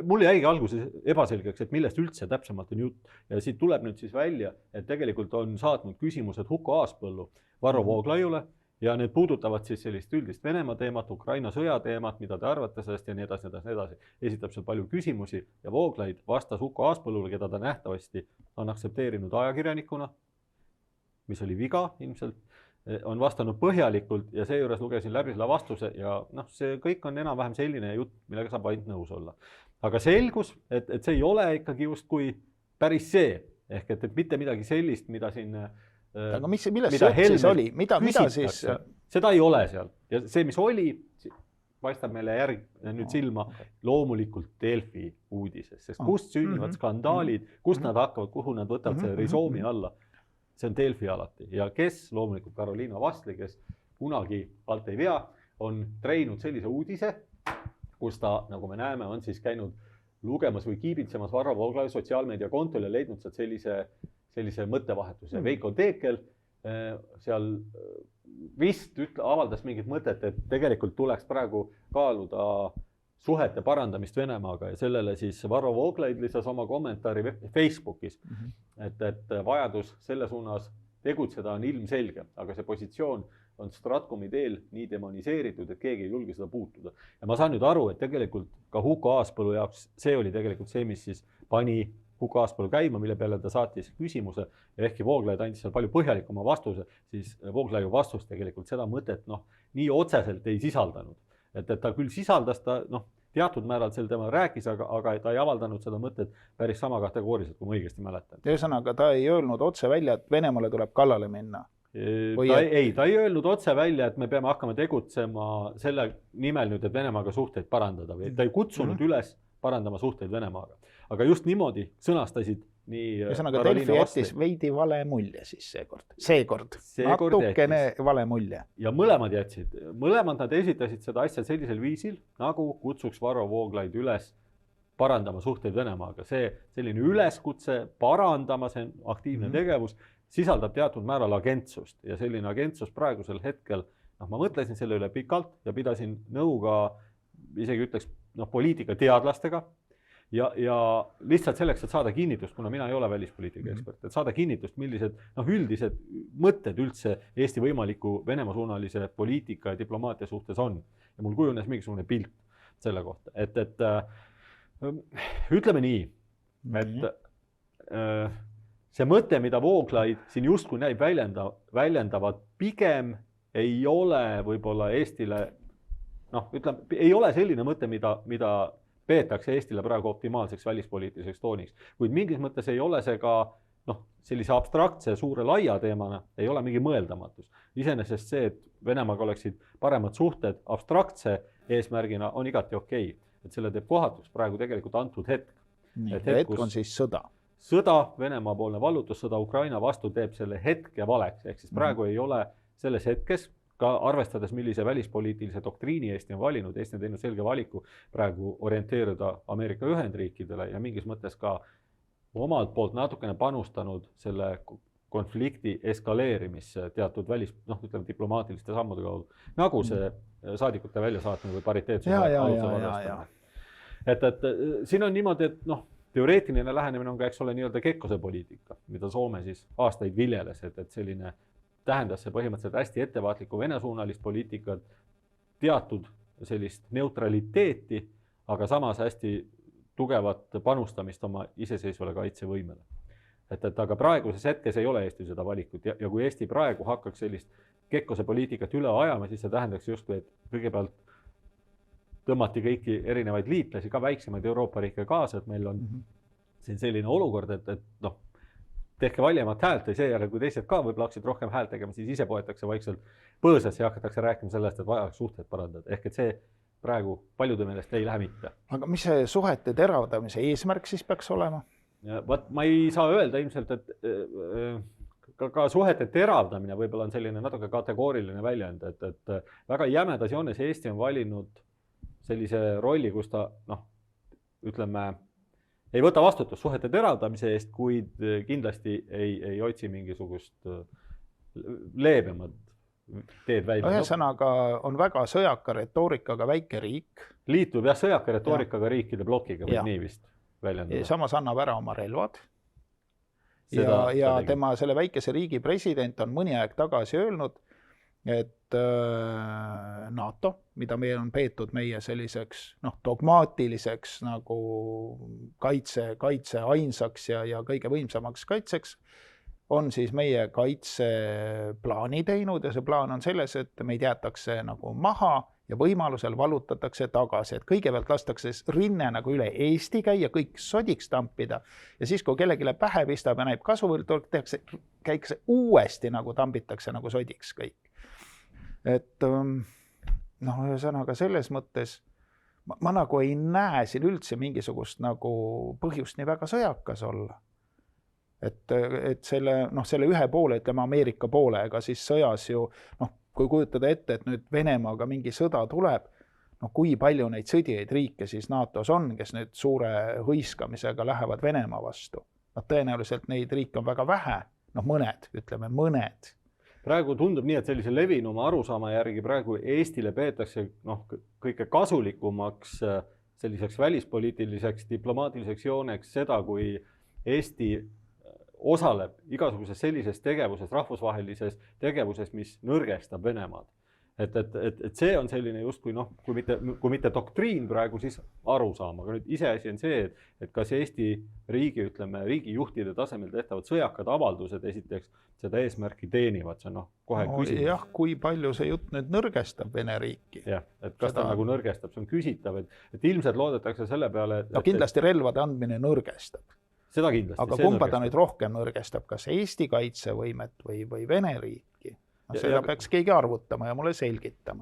mul jäigi alguses ebaselgeks, et millest üldse täpsemalt on jutt. Ja siit tuleb nüüd siis välja, et tegelikult on saatnud küsimused Huko Aaspõllu Varro Vooglaiule. Ja need puudutavad siis sellist üldist Venemaa teemat, Ukraina sõja teemat, mida te arvate sellest ja nii edasi. Esitab seal palju küsimusi ja Vooglaid vastas Huko Aaspõllule, keda ta nähtavasti on aktsepteerinud ajakirjanikuna, mis oli viga ilmselt, on vastanud põhjalikult ja seejuures lugesin läbi selle vastuse ja see kõik on enam-vähem selline jutt, millega saab ainult nõus olla. Aga selgus, et see ei ole ikkagi just kui päris see, ehk et mitte midagi sellist, mida siin aga milles see siis oli? Mida siis? Seda ei ole seal. Ja see, mis oli, paistab meile nüüd silma loomulikult Delfi uudises. Sest kust sünnivad skandaalid, kust nad hakkavad, kuhu nad võtavad selle risoomi alla. See on Delfi alati. Ja kes, loomulikult Karoliina Vastli, kes kunagi alt ei vea, on treinud sellise uudise, kus ta, nagu me näeme, on siis käinud lugemas või kiibitsemas Varro Vooglaiu sotsiaalmeedia kontol ja leidnud sealt sellise mõttevahetuse. Veiko Teekel seal vist avaldas mingit mõtet, et tegelikult tuleks praegu kaaluda suhete parandamist Venemaaga ja sellele siis Varro Vooglaid lisas oma kommentaari Facebookis, et vajadus selle suunas tegutseda on ilmselge, aga see positsioon on Stratkomi teel nii demoniseeritud, et keegi ei julge seda puutuda. Ja ma saan nüüd aru, et tegelikult ka Huko Aaspõllu jaoks see oli tegelikult see, mis siis pani Huko Aaspõllu käima, mille peale ta saatis küsimuse ja ehkki Vooglaid andis seal palju põhjalikuma vastuse, siis Vooglaiu vastus tegelikult seda mõtet nii otseselt ei sisaldanud. Et ta küll sisaldas, ta teatud määral sel teemal rääkis, aga ta ei avaldanud seda mõtet päris sama kategooriliselt, kui ma õigesti mäletan. Ühesõnaga, ta ei öelnud otse välja, et Venemaale tuleb kallale minna. Ta ei öelnud otse välja, et me peame hakkama tegutsema selle nimel nüüd, et Venemaaga suhteid parandada või ta ei kutsunud üles parandama suhteid Venemaaga. Aga just niimoodi sõnastasid nii Ühesõnaga, Delfi jättis veidi vale mulje siis seekord. Natukene vale mulje. Ja mõlemad nad esitasid seda asja sellisel viisil, nagu kutsuks Varro Vooglaid üles parandama suhteid Venemaaga. See selline üleskutse parandama, see aktiivne tegevus, sisaldab teatud määral agentsust ja selline agentsus praegusel hetkel, ma mõtlesin selle üle pikalt ja pidasin nõu ka, isegi ütleks, poliitikateadlastega ja lihtsalt selleks, et saada kinnitust, kuna mina ei ole välispoliitika ekspert, et saada kinnitust, millised üldised mõtted üldse Eesti võimaliku Venemaa-suunalise poliitika ja diplomaatia suhtes on. Ja mul kujunes mingisugune pilt selle kohta, et ütleme nii, et see mõte, mida Vooglaid siin justkui näib väljendavad, pigem ei ole võib-olla Eestile, ütleme, ei ole selline mõte, mida peetakse Eestile praegu optimaalseks välispoliitiliseks tooniks, kuid mingis mõttes ei ole see ka sellise abstraktse suure laia teemana, ei ole mingi mõeldamatus. Iseenesest see, et Venemaaga oleksid paremad suhted abstraktse eesmärgina on igati okei. Et selle teeb kohatuks praegu tegelikult antud hetk. Hetk on siis sõda. Sõda, Venemaa poolne vallutussõda Ukraina vastu teeb selle hetke valeks. Ehk siis praegu ei ole selles hetkes, ka arvestades, millise välispoliitilise doktriini Eesti on valinud, Eesti on teinud selge valiku praegu orienteeruda Ameerika Ühendriikidele ja mingis mõttes ka omalt poolt natukene panustanud selle konflikti eskaleerimisse teatud ütleme diplomaatiliste sammude kaudu, nagu see saadikute väljasaatmine või pariteetsuse alusel arvestamine. Et siin on niimoodi, et teoreetiline lähenemine on ka, eks ole, nii-öelda Kekkose poliitika, mida Soome siis aastaid viljeles, et selline tähendas see põhimõtteliselt hästi ettevaatlikku Vene-suunalist poliitikat, teatud sellist neutraliteeti, aga samas hästi tugevat panustamist oma iseseisvale kaitsevõimele. Aga praeguses hetkes ei ole Eesti seda valikut ja kui Eesti praegu hakkaks sellist Kekkose poliitikat üle ajama, siis see tähendaks justkui, et kõigepealt tõmmati kõiki erinevaid liitlasi, ka väiksemaid Euroopa riike kaasa, et meil on siin selline olukord, et tehke valjemat häält ja seejärel, kui teised ka võib-olla hakkasid rohkem häält tegema, siis ise poetakse vaikselt põõsasse ja hakatakse rääkima sellest, et vajaks suhted parandada. Ehk et see praegu paljude meelest ei lähe mitte. Aga mis see suhete teravdamise eesmärk siis peaks olema? Ma ei saa öelda ilmselt, et ka suhete teravdamine võib-olla on selline natuke kategooriline väljend, et väga jämedas joones Eesti on valinud sellise rolli, kus ta, ütleme, ei võta vastutust suhete teravdamise eest, kuid kindlasti ei otsi mingisugust leebemad teed välja. Ühesõnaga on väga sõjaka retoorikaga väike riik. Liitub sõjaka retoorikaga riikide blokiga või nii vist väljendada. Samas annab ära oma relvad. Ja tema selle väikese riigi president on mõni aeg tagasi öelnud, et NATO, mida meil on peetud meie selliseks dogmaatiliseks nagu kaitse ainsaks ja kõige võimsamaks kaitseks, on siis meie kaitseplaani teinud ja see plaan on selles, et meid jäetakse nagu maha ja võimalusel vallutatakse tagasi, et kõigepealt lastakse rinne nagu üle Eesti käia, kõik sodiks tampida ja siis, kui kellegile pähe pistab ja näib kasuvõld, käikse uuesti nagu tambitakse nagu sodiks kõik. Et ühesõnaga selles mõttes ma nagu ei näe siin üldse mingisugust nagu põhjust nii väga sõjakas olla. Et selle ühe poole, ütleme Ameerika poole, ega siis sõjas ju, kui kujutada ette, et nüüd Venemaaga mingi sõda tuleb, kui palju neid sõdijaid riike siis NATOs on, kes nüüd suure hõiskamisega lähevad Venemaa vastu. Tõenäoliselt neid riike on väga vähe, mõned. Praegu tundub nii, et sellise levinuma arusaama järgi praegu Eestile peetakse kõige kasulikumaks selliseks välispoliitiliseks diplomaatiliseks jooneks seda, kui Eesti osaleb igasuguses sellises tegevuses, rahvusvahelises tegevuses, mis nõrgestab Venemaad. Et see on selline justkui, kui mitte doktriin praegu, siis arusaam. Aga nüüd iseasi on see, et kas Eesti riigijuhtide tasemel tehtavad sõjakad avaldused esiteks seda eesmärki teenivad. See on kohe küsimus. Jah, kui palju see jutt nüüd nõrgestab Vene riiki? Jah, et kas ta nagu nõrgestab, see on küsitav. Et ilmselt loodetakse selle peale... kindlasti relvade andmine nõrgestab. Seda kindlasti. Aga kumba ta nüüd rohkem nõrgestab, kas Eesti kaitsevõimet või Vene riiki? Seda peaks keegi arvutama ja mulle selgitama.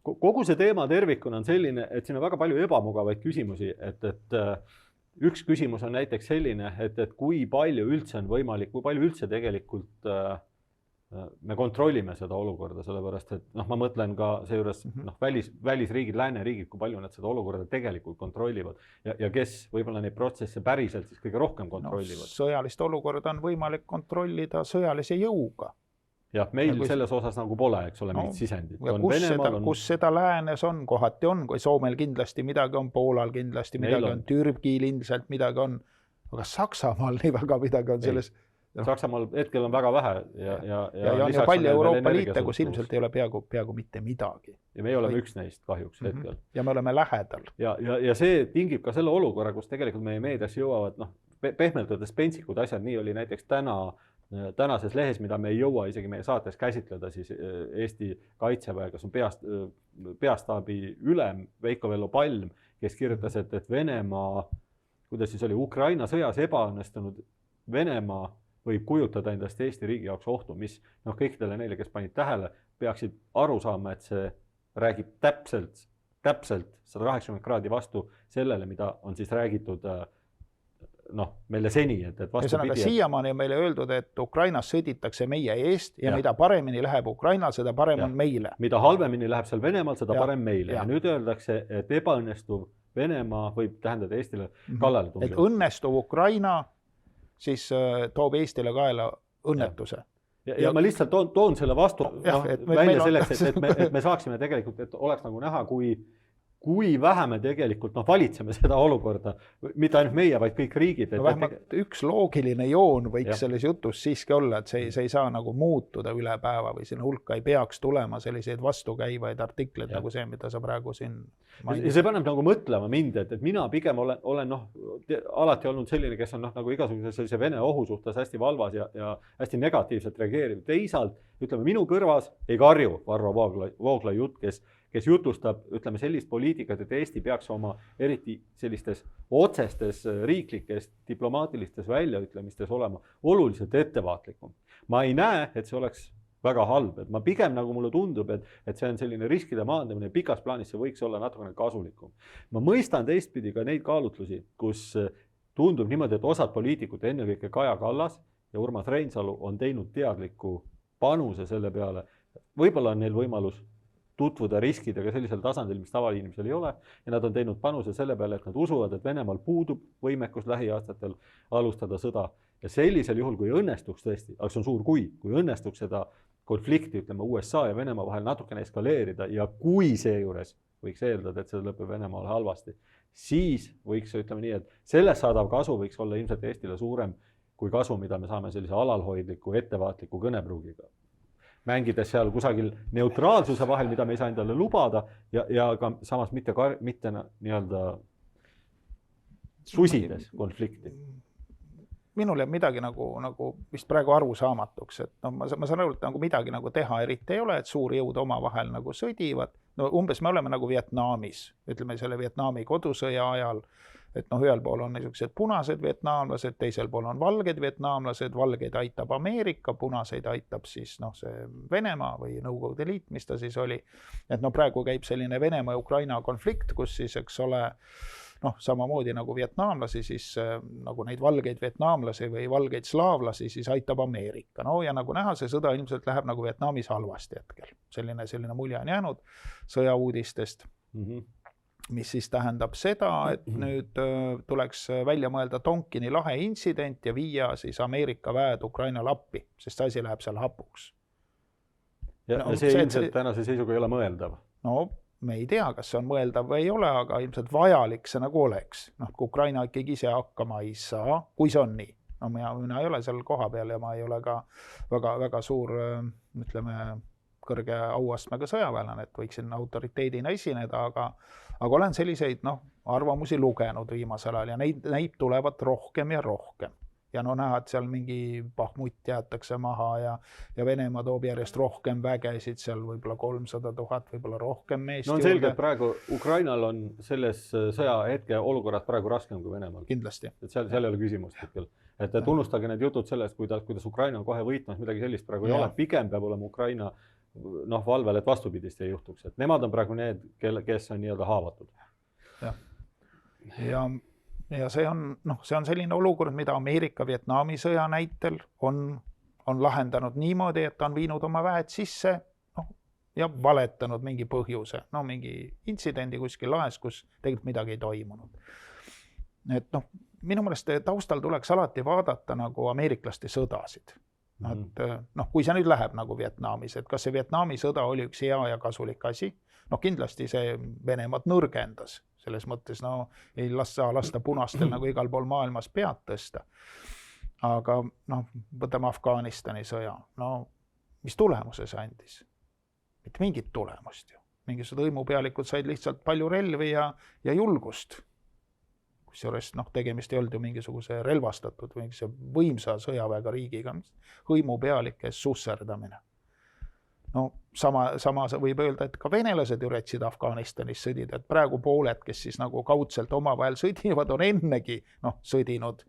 Kogu see teema tervikuna on selline, et siin on väga palju ebamugavaid küsimusi, et üks küsimus on näiteks selline, et kui palju üldse on võimalik, kui palju üldse tegelikult me kontrollime seda olukorda, sellepärast et noh, ma mõtlen ka seejuures välisriigid, lääneriigid, kui palju nad seda olukorda tegelikult kontrollivad ja kes võib-olla neid protsesse päriselt siis kõige rohkem kontrollivad. Sõjalist olukorda on võimalik kontrollida sõjalise jõuga. Jah, meil selles osas nagu pole, eks ole, mingit sisendit. Kus seda läänes on, kohati on, kui Soomel kindlasti midagi on, Poolal kindlasti midagi on, Türgil ilmselt midagi on, aga Saksamaal nii väga midagi on selles. Saksamaal hetkel on väga vähe ja palju Euroopa Liite, kus ilmselt ei ole peaaegu mitte midagi. Ja me oleme üks neist kahjuks hetkel. Ja me oleme lähedal. Ja see tingib ka selle olukorra, kus tegelikult meie meediasse jõuavad pehmelt öeldes pentsikud asjad, nii oli näiteks tänases lehes, mida me ei jõua isegi meie saates käsitleda, siis Eesti Kaitseväe, kes on peastaabi ülem Veiko Vello Palm, kes kirjutas, et Venemaa, kuidas siis oli Ukraina sõjas ebaõnnestunud Venemaa võib kujutada endast Eesti riigi jaoks ohtu, mis kõikidele neile, kes panid tähele, peaksid aru saama, et see räägib täpselt 180 kraadi vastu sellele, mida on siis räägitud meile seni, et vastupidi. Siiamaani on meile öeldud, et Ukrainas sõditakse meie eest ja mida paremini läheb Ukrainal, seda parem on meile. Mida halvemini läheb seal Venemaal, seda parem meile. Ja nüüd öeldakse, et ebaõnnestuv Venemaa võib tähendada Eestile kallale tungi. Et õnnestuv Ukraina siis toob Eestile kaela õnnetuse. Ja ma lihtsalt toon selle vastu välja selleks, et me saaksime tegelikult, et oleks nagu näha, kui vähe me tegelikult valitseme seda olukorda, mitte ainult meie, vaid kõik riigid. Vähemalt üks loogiline joon võiks selles jutus siiski olla, et see ei saa nagu muutuda üle päeva või sinna hulka ei peaks tulema selliseid vastukäivaid artikleid nagu see, mida sa praegu siin ja see paneb nagu mõtlema mind, et mina pigem olen alati olnud selline, kes on nagu igasuguse sellise Vene ohu suhtes hästi valvas ja hästi negatiivselt reageeriv. Teisalt, ütleme, minu kõrvas ei karju Varro Vooglaid jutt, kes jutustab, ütleme, sellist poliitikat, et Eesti peaks oma eriti sellistes otsestes riiklikes diplomaatilistes väljaütlemistes olema oluliselt ettevaatlikum. Ma ei näe, et see oleks väga halb, et ma pigem nagu mulle tundub, et see on selline riskide maandamine, pikas plaanis see võiks olla natukene kasulikum. Ma mõistan teistpidi ka neid kaalutlusi, kus tundub niimoodi, et osad poliitikud, ennekõike Kaja Kallas ja Urmas Reinsalu on teinud teadliku panuse selle peale. Võib-olla on neil võimalus tutvuda riskidega sellisel tasandil, mis tavainimesel ei ole, ja nad on teinud panuse selle peale, et nad usuvad, et Venemaal puudub võimekus lähiaastatel alustada sõda. Ja sellisel juhul, kui õnnestuks tõesti, aga see on suur kui õnnestuks seda konflikti, ütleme, USA ja Venemaa vahel natukene eskaleerida ja kui seejuures võiks eeldada, et see lõpeb Venemaal halvasti, siis võiks, ütleme nii, et sellest saadav kasu võiks olla ilmselt Eestile suurem kui kasu, mida me saame sellise alalhoidliku, ettevaatliku kõnepruugiga. Mängides seal kusagil neutraalsuse vahel, mida me ei saa endale lubada ja ka samas mitte nii-öelda susides konflikti. Minul jääb midagi nagu vist praegu aru saamatuks, et ma saan aru, et nagu midagi nagu teha eriti ei ole, et suur jõud oma vahel nagu sõdivad. Umbes me oleme nagu Vietnamis, ütleme selle Vietnami kodusõja ajal, et ühel pool on niisugused punased vietnamlased, teisel pool on valged vietnamlased, valgeid aitab Ameerika, punaseid aitab siis see Venemaa või Nõukogude Liit, mis ta siis oli. Et praegu käib selline Venemaa ja Ukraina konflikt, kus siis, eks ole, samamoodi nagu vietnamlasi, siis nagu neid valgeid vietnamlasi või valgeid slaavlasi siis aitab Ameerika. Ja nagu näha, see sõda ilmselt läheb nagu Vietnamis halvasti hetkel. Selline mulje on jäänud sõjauudistest. Mis siis tähendab seda, et nüüd tuleks välja mõelda Tonkini lahe intsident ja viia siis Ameerika väed Ukraina lappi, sest asi läheb seal hapuks. Ja see ilmselt tänase seisuga ei ole mõeldav. Me ei tea, kas see on mõeldav või ei ole, aga ilmselt vajalik see nagu oleks. Kui Ukraina ikkagi ise hakkama ei saa, kui see on nii. Mina ei ole seal koha peal ja ma ei ole ka väga suur, ütleme, kõrge auastmega sõjaväelane, et võiksin autoriteedina esineda, aga olen selliseid arvamusi lugenud viimasel ajal ja neid tulevad rohkem ja rohkem. Ja näha, et seal mingi Bahmut jäetakse maha ja Venemaa toob järjest rohkem vägesid, seal võib-olla 300 000, võib-olla rohkem meest. On selge, et praegu Ukrainal on selles sõja hetke olukorras praegu raskem kui Venemaal. Kindlasti. Et seal ei ole küsimust hetkel. Et tunnustage need jutud sellest, kuidas Ukraina on kohe võitmas, midagi sellist praegu ei ole. Pigem peab olema Ukraina valvel, et vastupidist ei juhtuks. Et nemad on praegu need, kes on nii-öelda haavatud. Ja see on selline olukord, mida Ameerika Vietnami sõja näitel on on lahendanud niimoodi, et ta on viinud oma väed sisse ja valetanud mingi põhjuse, mingi intsidendi kuskil lahes, kus tegelikult midagi ei toimunud. Et minu meelest taustal tuleks alati vaadata nagu ameeriklaste sõdasid. Kui see nüüd läheb nagu Vietnamis, et kas see Vietnami sõda oli üks hea ja kasulik asi, kindlasti see Venemaad nõrgendas, selles mõttes ei saa lasta punastel nagu igal pool maailmas pead tõsta. Aga võtame Afganistani sõja, mis tulemuse see andis? Mitte mingit tulemust ju. Mingisugused hõimupealikud said lihtsalt palju relvi ja julgust. Kusjuures tegemist ei olnud ju mingisuguse relvastatud või võimsa sõjaväega riigiga, hõimupealike susserdamine. Sama võib öelda, et ka venelased üretsid Afganistanis sõdida, et praegu pooled, kes siis nagu kaudselt omavahel sõdivad, on ennegi sõdinud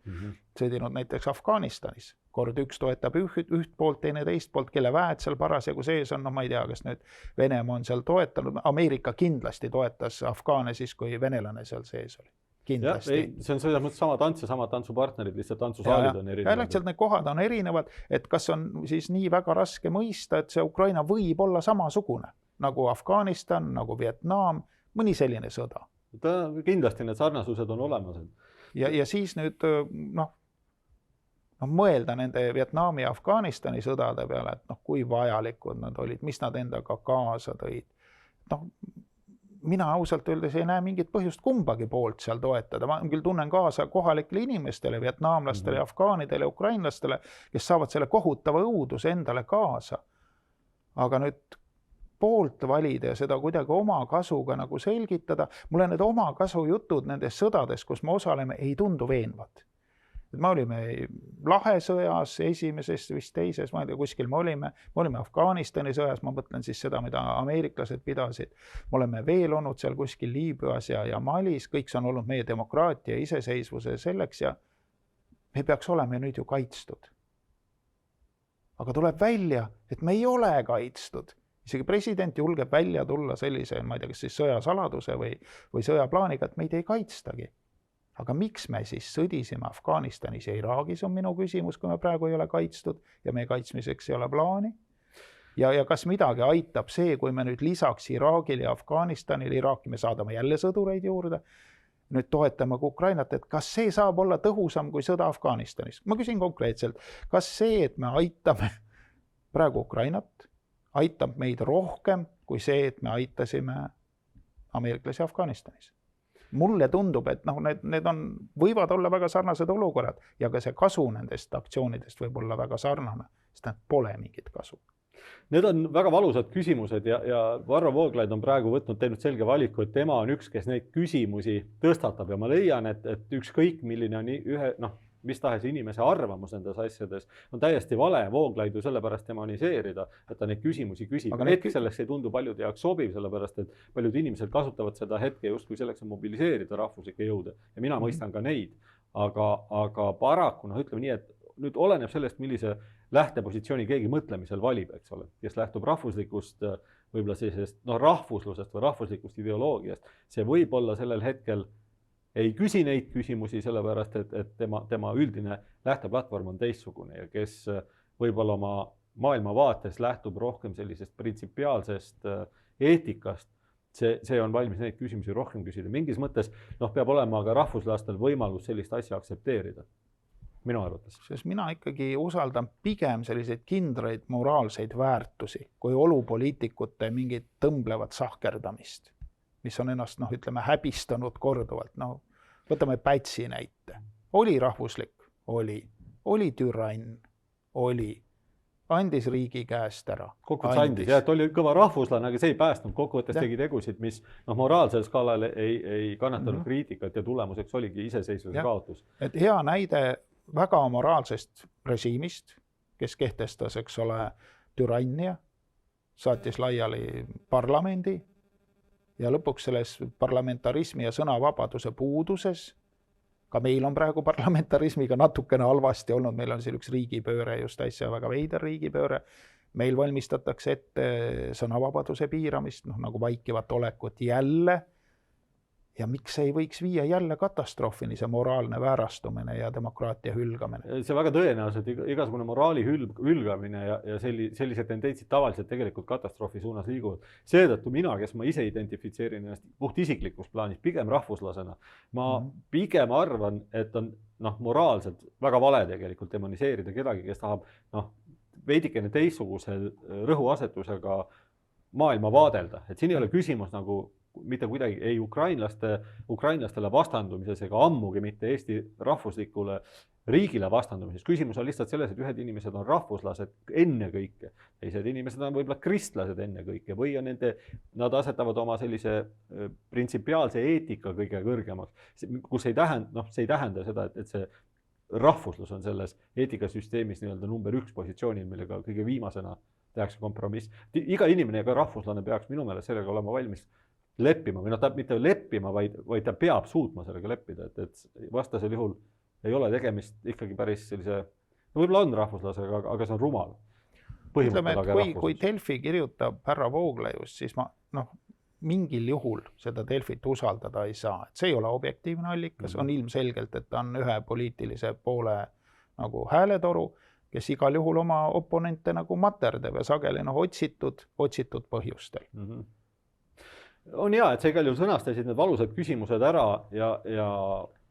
näiteks Afganistanis. Kord üks toetab üht poolt, teine teist poolt, kelle väed seal parasjagu sees on, ma ei tea, kas nüüd Venemaa on seal toetanud, Ameerika kindlasti toetas afgaane siis, kui venelane seal sees oli. Kindlasti. See on selles mõttes sama tants ja sama tantsupartnerid, lihtsalt tantsusaalid on erinevad. Lihtsalt need kohad on erinevad, et kas on siis nii väga raske mõista, et see Ukraina võib olla samasugune nagu Afganistan, nagu Vietnam, mõni selline sõda. Kindlasti need sarnasused on olemas. Ja siis nüüd mõelda nende Vietnami ja Afganistani sõdade peale, et kui vajalikud nad olid, mis nad endaga kaasa tõid. Mina ausalt öeldes ei näe mingit põhjust kumbagi poolt seal toetada. Ma küll tunnen kaasa kohalikele inimestele, vietnamlastele, afgaanidele, ukrainlastele, kes saavad selle kohutava õuduse endale kaasa. Aga nüüd poolt valida ja seda kuidagi oma kasuga nagu selgitada, mulle need oma kasu jutud nendes sõdades, kus me osaleme, ei tundu veenvad. Me olime Lahesõjas, esimeses, vist teises, ma ei tea, kuskil me olime Afganistani sõjas, ma mõtlen siis seda, mida ameeriklased pidasid. Me oleme veel olnud seal kuskil Liibüas ja Malis, kõik see on olnud meie demokraatia ja iseseisvuse selleks ja me peaks olema nüüd ju kaitstud. Aga tuleb välja, et me ei ole kaitstud. Isegi president julgeb välja tulla sellise, ma ei tea, kas siis sõjasaladuse või sõjaplaaniga, et meid ei kaitstagi. Aga miks me siis sõdisime Afganistanis ja Iraagis on minu küsimus, kui me praegu ei ole kaitstud ja meie kaitsmiseks ei ole plaani? Ja kas midagi aitab see, kui me nüüd lisaks Iraagile ja Afganistanile, Iraaki me saadame jälle sõdureid juurde, nüüd toetame Ukrainat, et kas see saab olla tõhusam kui sõda Afganistanis? Ma küsin konkreetselt, kas see, et me aitame praegu Ukrainat, aitab meid rohkem kui see, et me aitasime ameeriklasi Afganistanis? Mulle tundub, et need võivad olla väga sarnased olukorrad ja ka see kasu nendest aktsioonidest võib olla väga sarnane, sest need pole mingit kasu. Need on väga valusad küsimused ja Varro Vooglaid on praegu teinud selge valiku, et tema on üks, kes neid küsimusi tõstatab ja ma leian, et ükskõik milline on mis tahes inimese arvamus nendes asjades on täiesti vale Vooglaid ju sellepärast demoniseerida, et ta neid küsimusi küsib. Aga selleks ei tundu paljude jaoks sobiv, sellepärast et paljud inimesed kasutavad seda hetke just kui selleks on mobiliseerida rahvuslikke jõude ja mina mõistan ka neid. Aga paraku, ütleme nii, et nüüd oleneb sellest, millise lähtepositsiooni keegi mõtlemisel valib, eks ole, kes lähtub rahvuslikust, võib-olla sellisest rahvuslusest või rahvuslikust ideoloogiast. See võib olla sellel hetkel ei küsi neid küsimusi, sellepärast et tema üldine lähteplatvorm on teistsugune ja kes võib-olla oma maailmavaates lähtub rohkem sellisest printsipiaalsest eetikast, see on valmis neid küsimusi rohkem küsida. Mingis mõttes peab olema ka rahvuslastel võimalus sellist asja aktsepteerida, minu arvates. Sest mina ikkagi usaldan pigem selliseid kindraid moraalseid väärtusi, kui olupoliitikute mingit tõmblevat sahkerdamist, mis on ennast, häbistanud korduvalt. Võtame Pätsi näite. Oli rahvuslik? Oli türann? Oli. Andis riigi käest ära. Kokkuvõttes andis, et oli kõva rahvuslane, aga see ei päästnud. Kokkuvõttes tegi tegusid, mis moraalsel skaalal ei kannatanud kriitikat ja tulemuseks oligi iseseisvuse kaotus. Et hea näide väga moraalsest režiimist, kes kehtestas, eks ole, türannia, saatis laiali parlamendi, ja lõpuks selles parlamentarismi ja sõnavabaduse puuduses, ka meil on praegu parlamentarismiga natukene halvasti olnud, meil on siin üks riigipööre, just äsja väga veider riigipööre, meil valmistatakse ette sõnavabaduse piiramist, nagu vaikivat olekut jälle, ja miks ei võiks viia jälle katastroofini see moraalne väärastumine ja demokraatia hülgamine? See väga tõenäoliselt igasugune moraali hülgamine ja sellised tendentsid tavaliselt tegelikult katastroofi suunas liiguvad. Seetõttu mina, kes ma ise identifitseerin ennast puht isiklikus plaanis, pigem rahvuslasena, ma pigem arvan, et on moraalselt väga vale tegelikult demoniseerida kedagi, kes tahab veidikene teistsuguse rõhuasetusega maailma vaadelda. Et siin ei ole küsimus nagu mitte kuidagi ei ukrainlastele vastandumises ega ammugi mitte Eesti rahvuslikule riigile vastandumises. Küsimus on lihtsalt selles, et ühed inimesed on rahvuslased ennekõike, teised inimesed on võib-olla kristlased ennekõike või on nad asetavad oma sellise printsipiaalse eetika kõige kõrgemaks, kus see ei tähenda seda, et see rahvuslus on selles eetikasüsteemis nii-öelda number 1 positsioonil, millega kõige viimasena tehakse kompromiss. Iga inimene ja ka rahvuslane peaks minu meelest sellega olema valmis leppima või ta mitte leppima, vaid ta peab suutma sellega leppida, et vastasel juhul ei ole tegemist ikkagi päris sellise, võib-olla on rahvuslasega, aga see on rumal. Ütleme, et kui Delfi kirjutab härra Vooglaiust, siis ma mingil juhul seda Delfit usaldada ei saa. Et see ei ole objektiivne allikas, on ilmselgelt, et ta on ühe poliitilise poole nagu hääletoru, kes igal juhul oma oponente nagu materdab ja sageli otsitud põhjustel. On hea, et sa igal juhul sõnastasid need valusad küsimused ära ja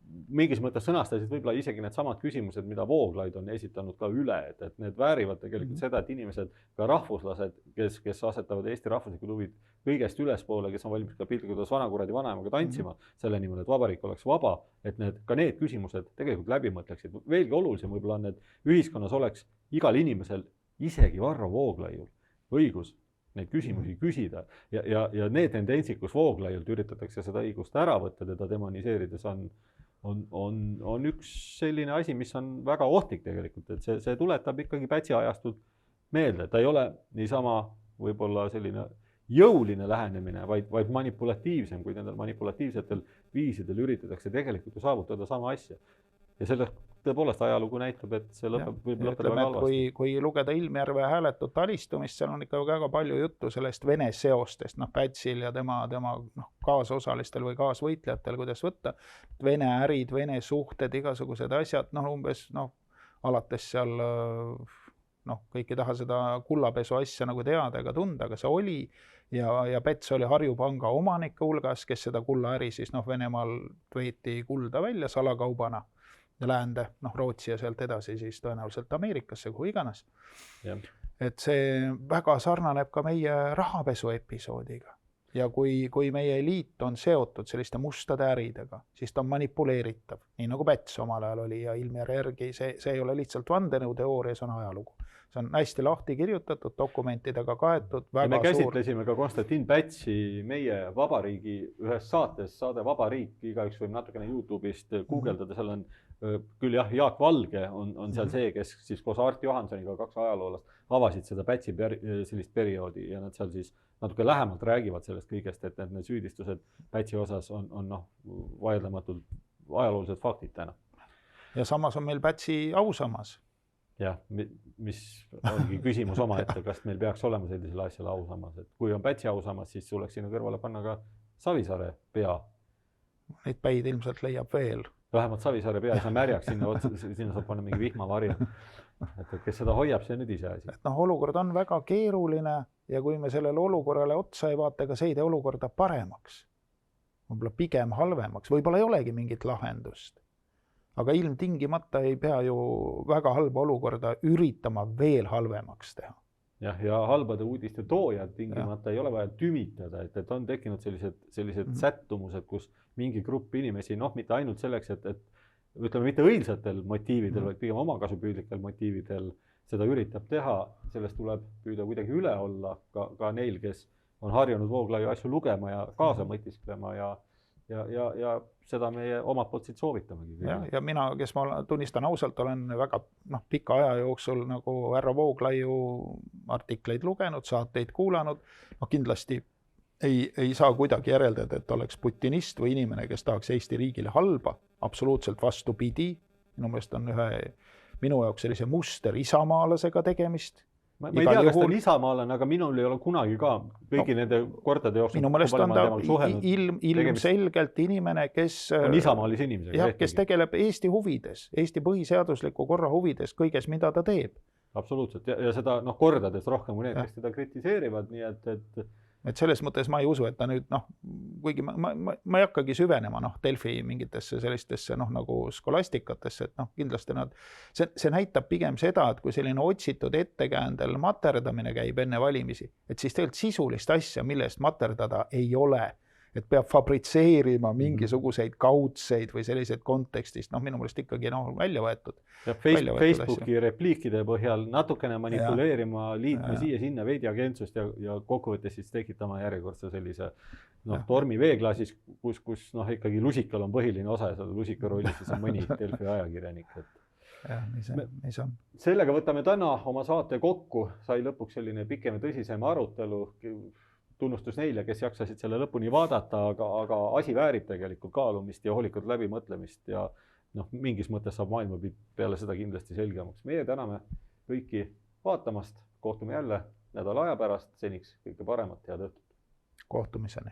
mingis mõttes sõnastasid võib-olla isegi need samad küsimused, mida Vooglaid on esitanud ka üle, et need väärivad tegelikult seda, et inimesed, ka rahvuslased, kes asetavad Eesti rahvuslikud huvid kõigest ülespoole, kes on valmis ka piltlikult vanakuradi vanaemaga tantsima selle nimel, et vabariik oleks vaba, et ka need küsimused tegelikult läbi mõtleksid. Veelgi olulisem võib-olla on, et ühiskonnas oleks igal inimesel, isegi Varro Vooglaiul, õigus neid küsimusi küsida ja need tendentsid, kus Vooglaiult üritatakse seda õigust ära võtta, teda demoniseerides on üks selline asi, mis on väga ohtlik tegelikult, et see tuletab ikkagi Pätsi ajastut meelde, ta ei ole niisama võib-olla selline jõuline lähenemine, vaid manipulatiivsem, kui nendel manipulatiivsetel viisidel üritatakse tegelikult ju saavutada sama asja. Ja selle tõepoolest ajalugu näitab, et see võib lõpetada väga halvasti. Kui lugeda Ilmjärve hääletut alistumist, seal on ikka väga palju juttu sellest Vene seostest, Pätsil ja tema kaasosalistel või kaasvõitlejatel, kuidas võtta. Vene ärid, Vene suhted, igasugused asjad, umbes alates seal, kõik ei taha seda kullapesu asja nagu teada ega tunda, aga see oli. Ja Päts oli Harju panga omanike hulgas, kes seda kullaäri siis Venemaal veeti kulda välja salakaubana. Ja läände, Rootsi ja sealt edasi siis tõenäoliselt Ameerikasse, kuhu iganes. Ja. Et see väga sarnaneb ka meie rahapesu episoodiga. Ja kui meie eliit on seotud selliste mustade äridega, siis ta on manipuleeritav, nii nagu Päts omal ajal oli ja Ilmjärve järgi, see ei ole lihtsalt vandenõuteooria, see on ajalugu. See on hästi lahti kirjutatud, dokumentidega kaetud. Ja me käsitlesime ka Konstantin Pätsi meie vabariigi ühes saates, saade Vabariik, igaüks võib natukene YouTube'ist guugeldada, seal on küll jah, Jaak Valge on seal see, kes siis koos Art Johansoniga, 2 ajaloolast, avasid seda Pätsi sellist perioodi ja nad seal siis natuke lähemalt räägivad sellest kõigest, et need süüdistused Pätsi osas on vaieldamatult ajaloolised faktid täna. Ja samas on meil Pätsi ausammas. Jah, mis ongi küsimus omaette, kas meil peaks olema sellisele asjale ausammas. Et kui on Pätsi ausammas, siis tuleks sinna kõrvale panna ka Savisaare pea. Neid päid ilmselt leiab veel. Vähemalt Savisaare pea ei saa märjaks, sinna saab panna mingi vihmavarja. Et kes seda hoiab, see on nüüd ise asi. Olukord on väga keeruline ja kui me sellele olukorrale otsa ei vaata, ega see ei tee olukorda paremaks. Võib-olla pigem halvemaks, võib-olla ei olegi mingit lahendust. Aga ilmtingimata ei pea ju väga halba olukorda üritama veel halvemaks teha. Jah, ja halbade uudiste toojad tingimata ei ole vaja tümitada, et on tekkinud sellised sättumused, kus mingi grupp inimesi, mitte ainult selleks, et ütleme mitte õilsatel motiividel, vaid pigem omakasupüüdlikel motiividel seda üritab teha, sellest tuleb püüda kuidagi üle olla ka neil, kes on harjunud Vooglaiu asju lugema ja kaasa mõtisklema ja seda meie omalt poolt siit soovitamegi. Ja mina, kes ma tunnistan ausalt, olen väga pika aja jooksul nagu härra Vooglaiu artikleid lugenud, saateid kuulanud. Kindlasti ei saa kuidagi järeldada, et oleks putinist või inimene, kes tahaks Eesti riigile halba. Absoluutselt vastupidi. Minu meelest on minu jaoks sellise muster isamaalasega tegemist, ma ei tea, kas ta on isamaalane, aga minul ei ole kunagi ka kõigi nende kordade jooksul. Minu meelest on ta ilmselgelt inimene, kes on isamaalise inimesega. Jah, kes tegeleb Eesti huvides, Eesti põhiseadusliku korra huvides, kõiges, mida ta teeb. Absoluutselt, ja seda kordades rohkem kui need, kes teda kritiseerivad, nii et selles mõttes ma ei usu, et ta nüüd, kuigi ma ei hakkagi süvenema Delfi mingitesse sellistesse nagu skolastikatesse, et kindlasti see näitab pigem seda, et kui selline otsitud ettekäändel materdamine käib enne valimisi, et siis tegelikult sisulist asja, millest materdada ei ole, et peab fabritseerima mingisuguseid kaudseid või selliseid kontekstist, minu meelest ikkagi välja võetud. Ja Facebooki repliikide põhjal natukene manipuleerima, liitma siia-sinna veidi agentsust ja kokkuvõttes siis tekitama järjekordse sellise tormi veeklaasis, kus ikkagi lusikal on põhiline osa ja selle lusika rollis siis on mõni Delfi ajakirjanik. Jah, nii see on. Sellega võtame täna oma saate kokku, sai lõpuks selline pikem ja tõsisem arutelu. Tunnustus neile, kes jaksasid selle lõpuni vaadata, aga asi väärib tegelikult kaalumist ja hoolikalt läbimõtlemist ja mingis mõttes saab maailmapilt peale seda kindlasti selgemaks. Meie täname kõiki vaatamast, kohtume jälle nädala aja pärast, seniks kõike paremat, head õhtut. Kohtumiseni.